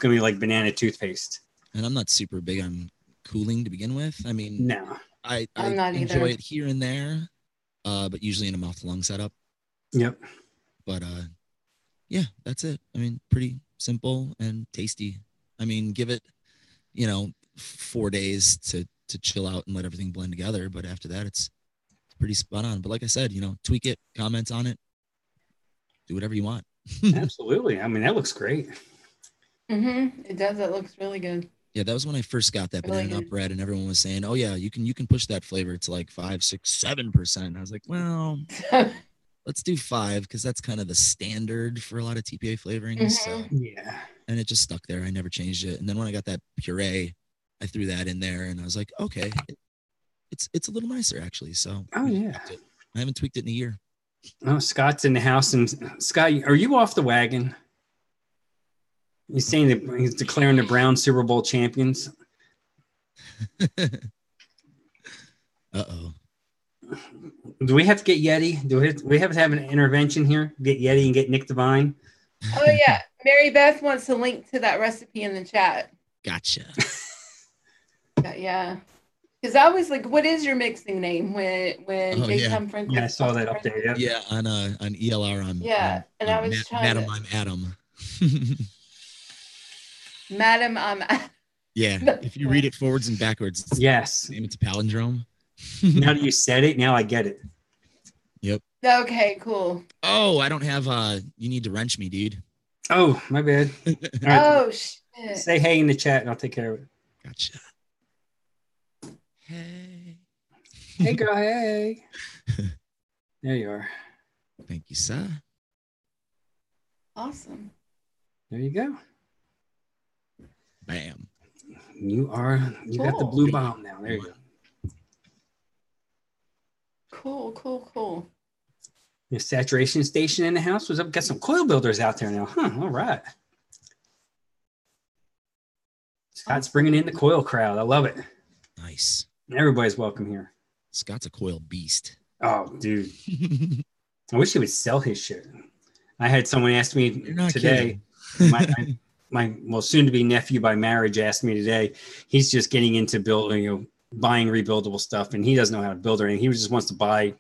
be like banana toothpaste. And I'm not super big on cooling to begin with. I mean, no, I enjoy it here and there, but usually in a mouth to lung setup. Yep. But yeah, that's it. I mean, pretty simple and tasty. I mean, give it 4 days to chill out and let everything blend together. But after that, it's pretty spot on. But like I said, tweak it, comment on it, do whatever you want. Absolutely. I mean, that looks great. It does. It looks really good. Yeah, that was when I first got that banana nut bread, and everyone was saying, "Oh yeah, you can push that flavor to like 5, 6, 7%." I was like, "Well, let's do 5 because that's kind of the standard for a lot of TPA flavorings." So yeah, and it just stuck there. I never changed it. And then when I got that puree, I threw that in there, and I was like, "Okay, it's a little nicer actually." So yeah, I haven't tweaked it in a year. Oh, Scott's in the house, and Scott, are you off the wagon? He's saying that he's declaring the Browns Super Bowl champions. Uh-oh. Do we have to get Yeti? Do we have to have an intervention here? Get Yeti and get Nick Devine? Oh, yeah. Mary Beth wants to link to that recipe in the chat. Gotcha. Yeah. Because I was like, what is your mixing name when Daytime Franklin? Yeah, I saw that up there. Yep. Yeah, on ELR. And I was trying Madam, I'm Adam. Madam, I'm Yeah, if you read it forwards and backwards, yes, it's a palindrome. Now that you said it, now I get it. Yep. Okay, cool. Oh, I don't have you need to wrench me, dude. Oh, my bad. Right. Oh shit. Say hey in the chat and I'll take care of it. Gotcha. Hey. Hey girl, hey. There you are. Thank you, sir. Awesome. There you go. Bam. You got the blue bomb now. There you go. Cool. Your saturation station in the house was up. Got some coil builders out there now. Huh, all right. Scott's bringing in the coil crowd. I love it. Nice. Everybody's welcome here. Scott's a coil beast. Oh, dude. I wish he would sell his shit. I had someone ask me today, my soon-to-be nephew by marriage asked me today, he's just getting into building, buying rebuildable stuff, and he doesn't know how to build or anything. He just wants to buy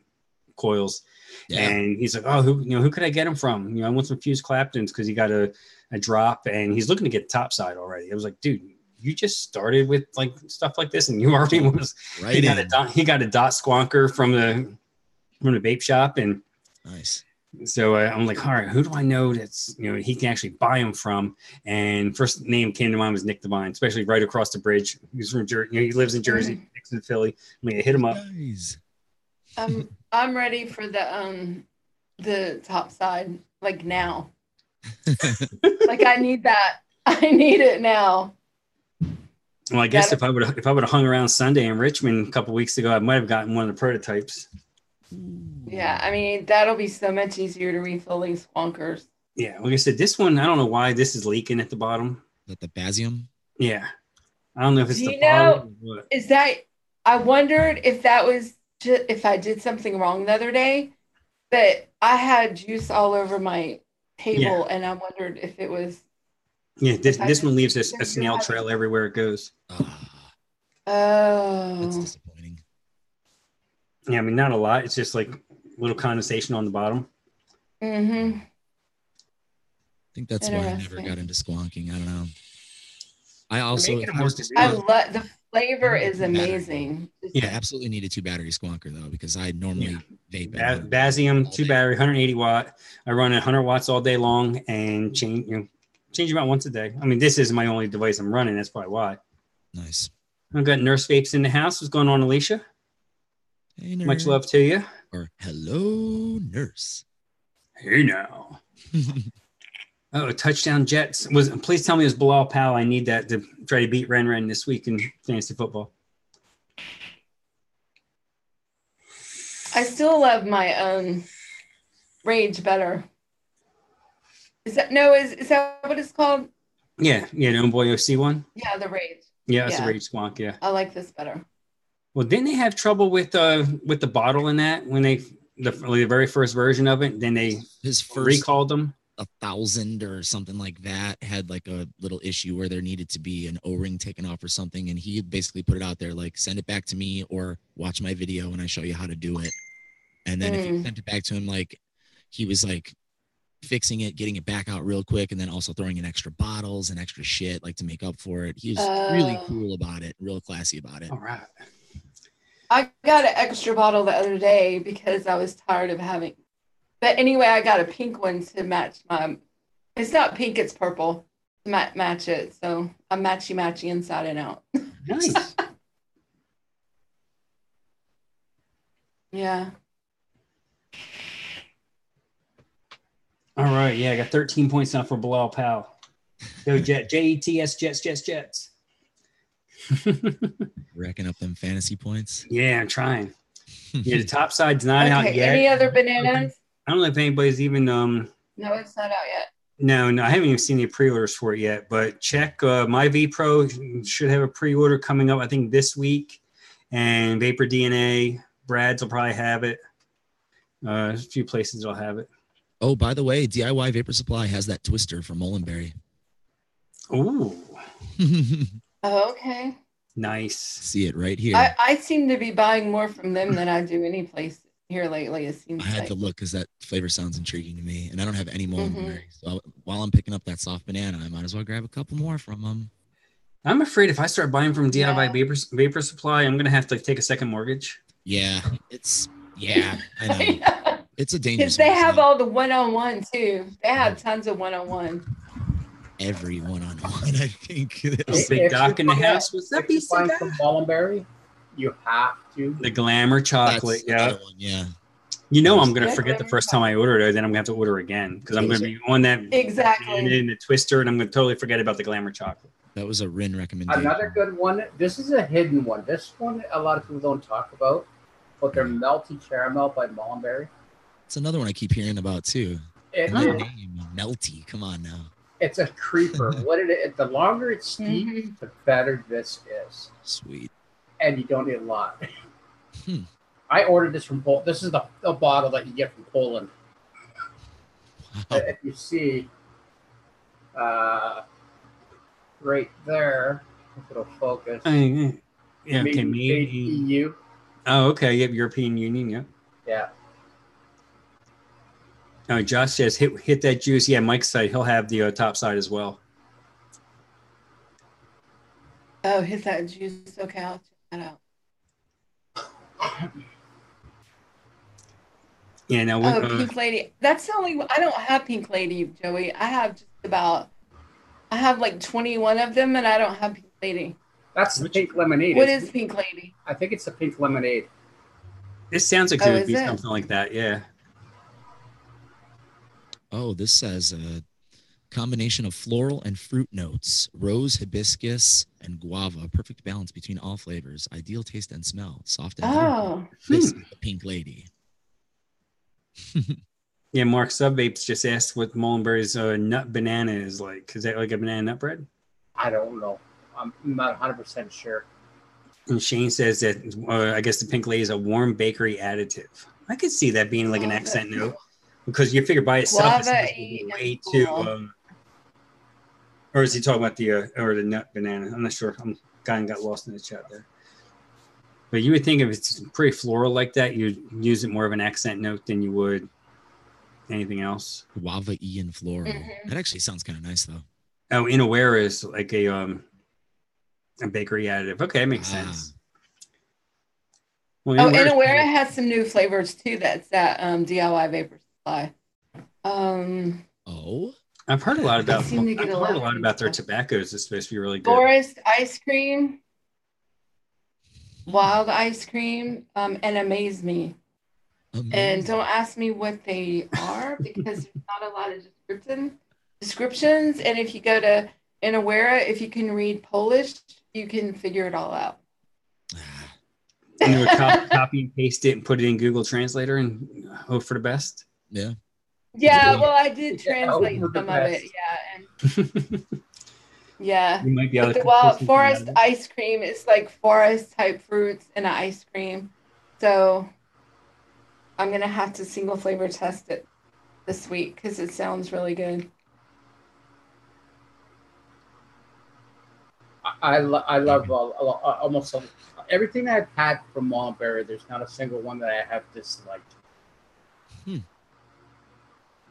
coils. Yeah. And he's like, oh, who could I get him from? I want some fused Claptons because he got a drop, and he's looking to get top side already. I was like, dude, you just started with like stuff like this, and you already was right. He got a dot squonker from the vape shop, and nice. So I'm like, all right, who do I know that's he can actually buy them from? And first name came to mind was Nick Devine, especially right across the bridge. He's from Jersey. He lives in Jersey, Mixin, Philly. I'm gonna hit him up. Nice. I'm ready for the top side like now. Like I need that. I need it now. Well, I guess if I would have hung around Sunday in Richmond a couple weeks ago, I might have gotten one of the prototypes. Yeah, I mean, that'll be so much easier to refill these Squonkers. Yeah, like I said, this one, I don't know why this is leaking at the bottom. Is that the Basium? Yeah. I don't know if it's Do the you bottle know, or what. is that, I wondered if that was just, if I did something wrong the other day, but I had juice all over my table and I wondered if it was. Yeah, this one leaves a snail trail everywhere it goes. That's disappointing. Yeah, I mean, not a lot. It's just like a little condensation on the bottom. Mm-hmm. I think that's why I never got into squonking. I don't know. I also, I love the flavor is amazing. Yeah, absolutely need a 2-battery squonker though, because I normally vape. Basium 2-battery, 180 watt. I run at 100 watts all day long and change about once a day. I mean, this is my only device I'm running. That's probably why. Nice. I've got Nurse Vapes in the house. What's going on, Alicia? Hey, nurse. Much love to you. Or hello, nurse. Hey now. Oh, touchdown Jets. Please tell me it was Bilal Powell. I need that to try to beat Ren this week in fantasy football. I still love my own Rage better. Is that what it's called? Yeah, the Homeboy OC one. Yeah, the Rage. Yeah, it's the Rage Squonk. Yeah, I like this better. Well, didn't they have trouble with the bottle in that when the very first version of it? Then his first recalled them. 1,000 or something like that had like a little issue where there needed to be an O-ring taken off or something, and he basically put it out there like, send it back to me or watch my video and I show you how to do it. And then if you sent it back to him, like he was like fixing it, getting it back out real quick, and then also throwing in extra bottles and extra shit like to make up for it. He was really cool about it, real classy about it. All right. I got an extra bottle the other day because I was tired of having. But anyway, I got a pink one to match my. It's not pink; it's purple. To match it, so I'm matchy inside and out. Nice. Yeah. All right. Yeah, I got 13 points now for Bilal Powell. Go Jet. Jets, Jets. Racking up them fantasy points. Yeah, I'm trying. Yeah, the top side's not out yet. Any other bananas? I don't know if anybody's even No, it's not out yet. No, I haven't even seen any pre-orders for it yet. But check My V Pro should have a pre-order coming up, I think, this week. And Vapor DNA, Brad's will probably have it. A few places will have it. Oh, by the way, DIY Vapor Supply has that twister from Mullenberry. Ooh. Oh, okay. Nice. See it right here. I seem to be buying more from them than I do any place here lately. It seems. I had to look because that flavor sounds intriguing to me, and I don't have any Mullenberry. So while I'm picking up that soft banana, I might as well grab a couple more from them. I'm afraid if I start buying from DIY Vapor Supply, I'm gonna have to take a second mortgage. Yeah, I know. It's a dangerous. Because they have all the one-on-one too. They have tons of one-on-one. Every one-on-one, I think. Big Doc in the house. What's that piece of from Mullenberry? You have to. The Glamour chocolate. Yeah. You know I'm going to forget the first time I ordered it, then I'm going to have to order again because I'm going to be on that exactly in the twister, and I'm going to totally forget about the Glamour chocolate. That was a Rin recommendation. Another good one. This is a hidden one. This one a lot of people don't talk about, but they're Melty Caramel by Mullenberry. It's another one I keep hearing about too. Name, Melty. Come on now. It's a creeper. The longer it's steeped, the better this is. Sweet. And you don't need a lot. I ordered this from Poland. This is the bottle that you get from Poland. Wow. If you see right there, if it'll focus. Yeah, okay, EU. Oh, okay. Yep, European Union, yeah. Yeah. Oh, Josh says hit that juice. Yeah, Mike's side, he'll have the top side as well. Oh, hit that juice. Okay, I'll check that out. Yeah, no. Pink Lady. That's the only one. I don't have Pink Lady, Joey. I have like 21 of them, and I don't have Pink Lady. That's the pink lemonade. What is Pink Lady? I think it's the pink lemonade. This sounds like it would be something like that, yeah. Oh, this says Combination of floral and fruit notes, rose, hibiscus, and guava. Perfect balance between all flavors. Ideal taste and smell. Soft and buttery. This is the pink lady. Yeah, Mark Subvapes just asked what Mullenberry's nut banana is like. Is that like a banana nut bread? I don't know. I'm not 100% sure. And Shane says that I guess the pink lady is a warm bakery additive. I could see that being like an accent note because you figure by itself it's way too. Or is he talking about the nut banana? I'm not sure. I'm kind of got lost in the chat there. But you would think if it's pretty floral like that, you'd use it more of an accent note than you would anything else. Guava-y and floral. Mm-hmm. That actually sounds kind of nice, though. Oh, Inawera is like a bakery additive. Okay, that makes sense. Well, Inawera has some new flavors too. That's that DIY Vapor Supply. I've heard a lot about. I've heard a lot about their tobaccos. It's supposed to be really good. Forest ice cream, wild ice cream, and Amaze Me. And don't ask me what they are because there's not a lot of descriptions. And if you go to Inawera, if you can read Polish, you can figure it all out. You know, copy and paste it and put it in Google Translator and hope for the best. Yeah. Yeah, well, I did translate some of it. Yeah, and yeah. You might be able to forest ice cream is like forest type fruits and ice cream. So I'm gonna have to single flavor test it this week because it sounds really good. I love almost everything I've had from Mullenberry. There's not a single one that I have disliked.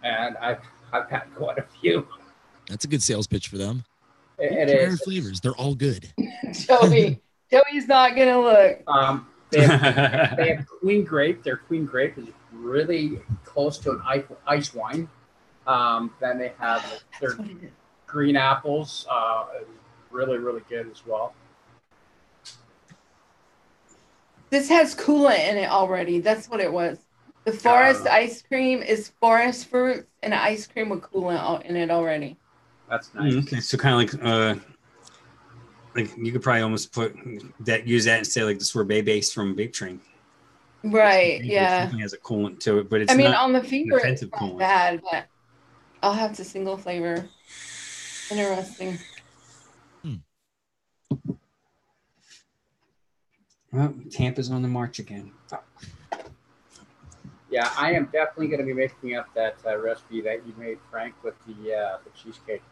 And I've had quite a few. That's a good sales pitch for them. It is. Flavors, they're all good. Joey's not gonna look. They have Queen Grape. Their Queen Grape is really close to an ice wine. Then they have their green apples. Really, really good as well. This has coolant in it already. That's what it was. The forest ice cream is forest fruits and ice cream with coolant in it already. That's nice. Okay, so kind of like you could probably almost use that instead of like the sorbet base from Vape Train. Right. Yeah. It has a coolant to it, but it's on the finger it's not bad, but I'll have to single flavor. Interesting. Well, Tampa's on the march again. Yeah, I am definitely going to be making up that recipe that you made, Frank, with the cheesecake.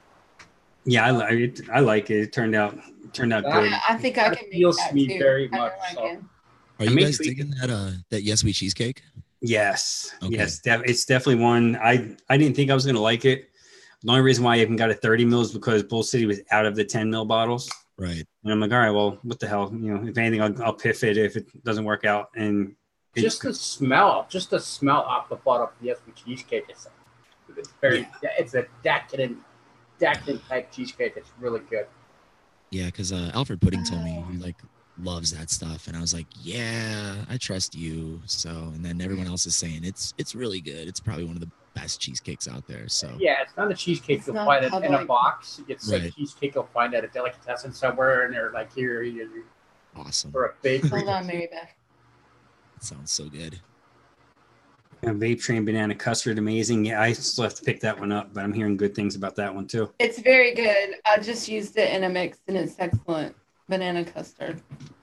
Yeah, I like it. It turned out good. I think I can make that me too. very much. Are you guys digging that Yes We cheesecake? Yes, okay. Yes, it's definitely one. I didn't think I was going to like it. The only reason why I even got a 30 mil is because Bull City was out of the 10 mil bottles. Right. And I'm like, all right, well, what the hell? You know, if anything, I'll piff it if it doesn't work out. And just the smell off the bottle of the Yes We cheesecake is very. Yeah. It's a decadent type cheesecake. It's really good. Yeah, because Alfred Pudding told me he loves that stuff, and I was like, yeah, I trust you. So, and then everyone else is saying it's really good. It's probably one of the best cheesecakes out there. So yeah, it's not a cheesecake you'll find it in a box. It's a cheesecake you'll find at a delicatessen somewhere, and they're like, here, awesome. For a bakery. Hold on, Mary Beth. It sounds so good. Vape Train banana custard, amazing. Yeah, I still have to pick that one up, but I'm hearing good things about that one too. It's very good. I just used it in a mix, and it's excellent. Banana custard.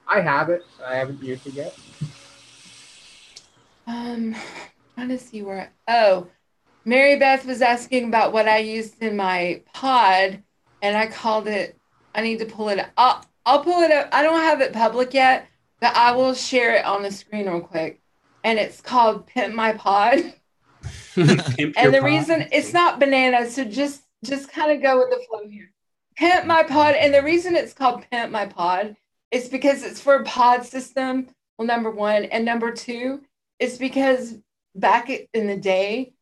I have it. I haven't used it yet. Trying to see where. Mary Beth was asking about what I used in my pod, and I called it. I need to pull it up. I'll pull it up. I don't have it public yet, but I will share it on the screen real quick. And it's called Pimp My Pod. And the reason it's not banana, so just kind of go with the flow here. Pimp My Pod, and the reason it's called Pimp My Pod is because it's for a pod system. Well, number one, and number two, it's because back in the day,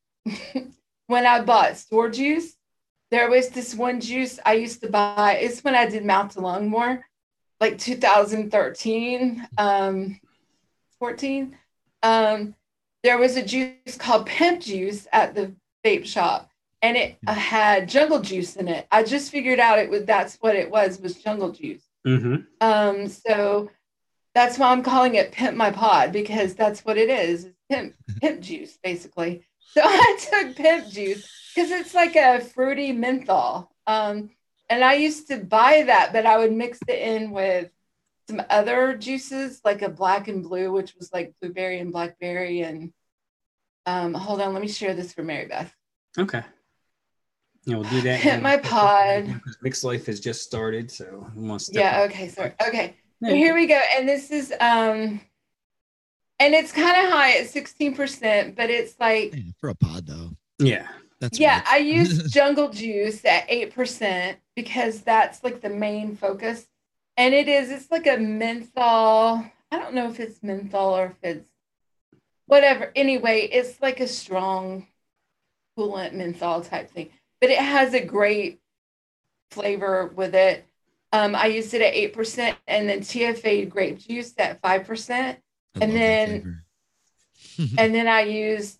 when I bought store juice, there was this one juice I used to buy. It's when I did mouth to lung more, like 2013, 14. There was a juice called Pimp Juice at the vape shop, and it had jungle juice in it. I just figured out that's what it was jungle juice. Mm-hmm. So that's why I'm calling it Pimp My Pod, because that's what it is. It's pimp juice, basically. So I took pimp juice because it's like a fruity menthol. And I used to buy that, but I would mix it in with some other juices, like a black and blue, which was like blueberry and blackberry. And hold on, let me share this for Mary Beth. Okay. Yeah, we'll do that. Pimp My Pod. Because Mixed Life has just started, so okay, sorry. Okay. So here we go. And this is and it's kind of high at 16%, but it's like for a pod though. Yeah. That's right. I use jungle juice at 8% because that's like the main focus. And it's like a menthol. I don't know if it's menthol or if it's whatever. Anyway, it's like a strong coolant menthol type thing, but it has a great flavor with it. I used it at 8%, and then TFA grape juice at 5%, and then I used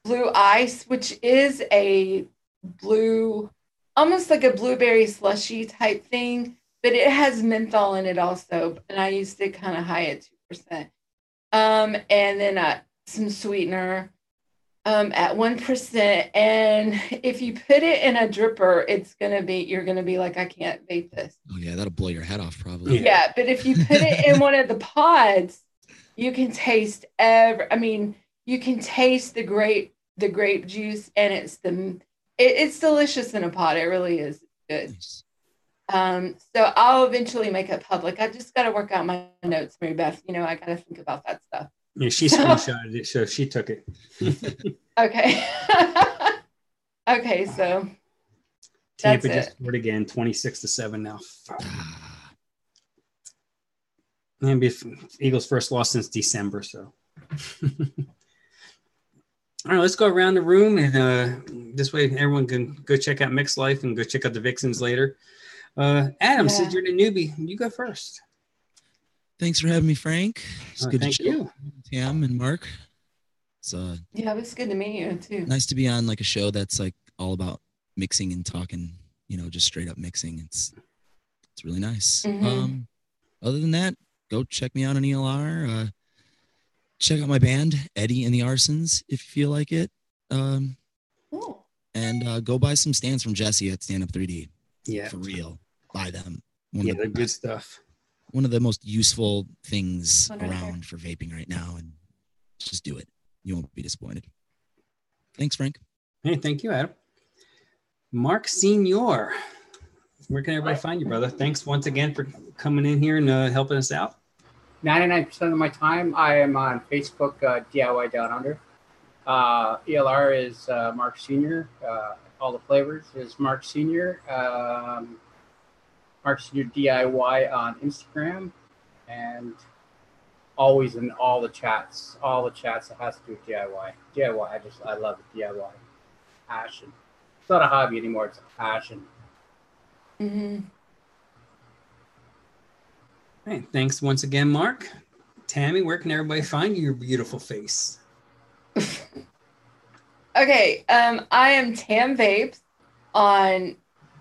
blue ice, which is a blue, almost like a blueberry slushy type thing, but it has menthol in it also, and I used it kind of high at 2%. And then some sweetener at 1%. And if you put it in a dripper, you're gonna be like, I can't vape this. Oh yeah, that'll blow your head off probably. Yeah, but if you put it in one of the pods, you can taste you can taste the grape juice, and it's delicious in a pod. It really is good. Nice. So I'll eventually make it public. I just got to work out my notes, Mary Beth. I got to think about that stuff. Yeah, she screenshotted it, so she took it. Okay. Okay, so Tampa just scored again, 26-7 now. And Eagles' first loss since December, so. All right, let's go around the room, and this way everyone can go check out Mixed Life and go check out the Vixens later. Adam, since you're the newbie, you go first. Thanks for having me, Frank. It's good to thank you, Tam and Mark. Yeah, it was good to meet you too. Nice to be on like a show that's like all about mixing and talking, just straight up mixing. It's really nice. Mm-hmm. Other than that, go check me out on ELR. Check out my band, Eddie and the Arsons, if you feel like it. Cool. And go buy some stands from Jesse at Stand Up 3D. Yeah, for real. Buy them. They're good stuff. One of the most useful things around for vaping right now, and just do it. You won't be disappointed. Thanks, Frank. Hey, thank you, Adam. Mark Senior, where can everybody find you, brother? Thanks once again for coming in here and helping us out. 99% of my time, I am on Facebook, DIY Down Under. ELR is Mark Senior. All the flavors is Mark Senior. Mark Senior DIY on Instagram, and always in all the chats that has to do with DIY. I love it. DIY. Passion. It's not a hobby anymore. It's a passion. Mm-hmm. Hey, thanks once again, Mark. Tammy, where can everybody find your beautiful face? Okay, I am Tam Vapes on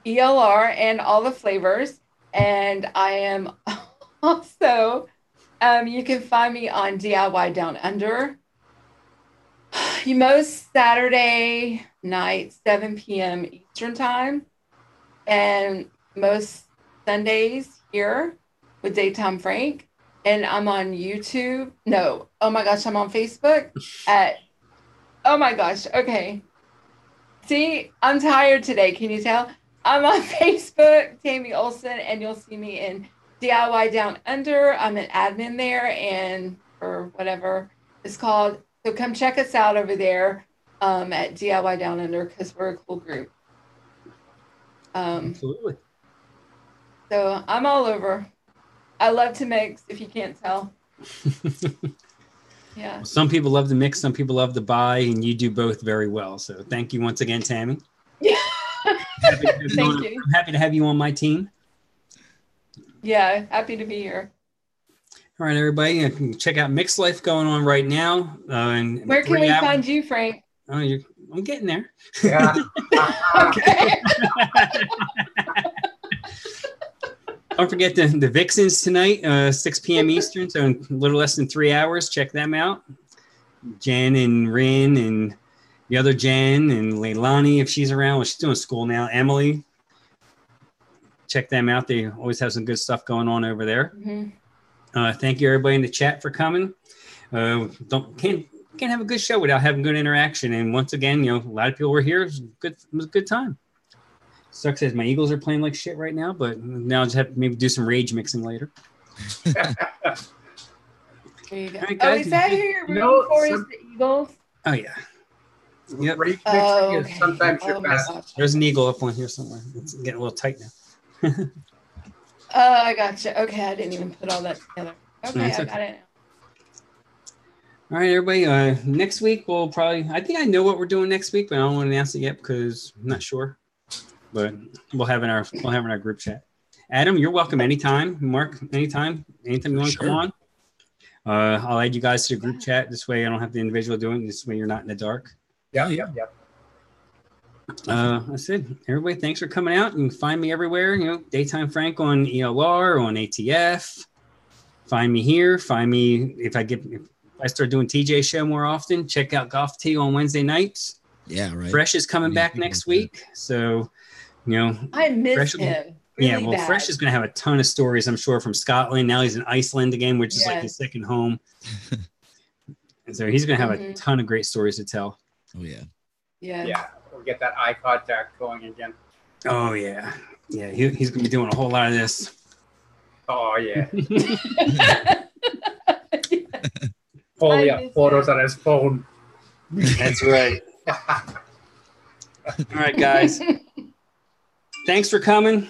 ELR and all the flavors, and I am also, you can find me on DIY Down Under. Most Saturday night, 7 p.m. Eastern time, and most Sundays here with Daytime Frank. And I'm on YouTube. No, oh my gosh, I'm on Facebook at, oh my gosh, okay. See, I'm tired today, can you tell? I'm on Facebook, Tammy Olson, and you'll see me in DIY Down Under. I'm an admin there, and or whatever it's called. So come check us out over there at DIY Down Under, because we're a cool group. Absolutely. So I'm all over. I love to mix, if you can't tell. Yeah. Some people love to mix, some people love to buy, and you do both very well. So thank you once again, Tammy. Yeah. Thank you. I'm happy to have you on my team. Yeah, happy to be here. All right, everybody, you can check out Mixed Life going on right now. Where can we find you, Frank? Oh, you I'm getting there. Yeah. Okay. Don't forget the Vixens tonight, 6 p.m. Eastern, so in a little less than 3 hours. Check them out. Jen and Rin and the other Jen and Leilani, if she's around. Well, she's doing school now. Emily. Check them out. They always have some good stuff going on over there. Mm-hmm. Thank you, everybody in the chat, for coming. Can't have a good show without having good interaction. And once again, a lot of people were here. It was a good time. Sucks as my Eagles are playing like shit right now, but now I just have to maybe do some rage mixing later. There you go. Right, guys. Is that who you're rooting for? Is the Eagles? Oh yeah. Yep. Rage mixing is sometimes your my best. gosh. There's an eagle up on here somewhere. It's getting a little tight now. I gotcha. Okay, I didn't even put all that together. Okay, I got it now. All right, everybody. Next week we'll probably. I think I know what we're doing next week, but I don't want to announce it yet because I'm not sure. But we'll have in our group chat. Adam, you're welcome anytime. Mark, anytime you want to come on. I'll add you guys to the group chat. This way I don't have the individual doing it. This way you're not in the dark. Yeah. That's it. Everybody, thanks for coming out. You can find me everywhere. Daytime Frank on ELR, on ATF. Find me here. Find me if I start doing TJ show more often. Check out Golf Tea on Wednesday nights. Yeah, right. Fresh is coming back next week. So, I miss Fresh him. Really bad. Fresh is going to have a ton of stories, I'm sure, from Scotland. Now he's in Iceland again, which is like his second home. And so he's going to have a ton of great stories to tell. Oh, yeah. Yeah. We'll get that eye contact going again. Oh, yeah. Yeah, he's going to be doing a whole lot of this. Oh, yeah. Holy photos on his phone. That's right. All right, guys. Thanks for coming,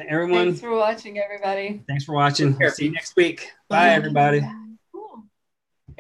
everyone. Thanks for watching, everybody. Thanks for watching. See you next week. Bye, everybody.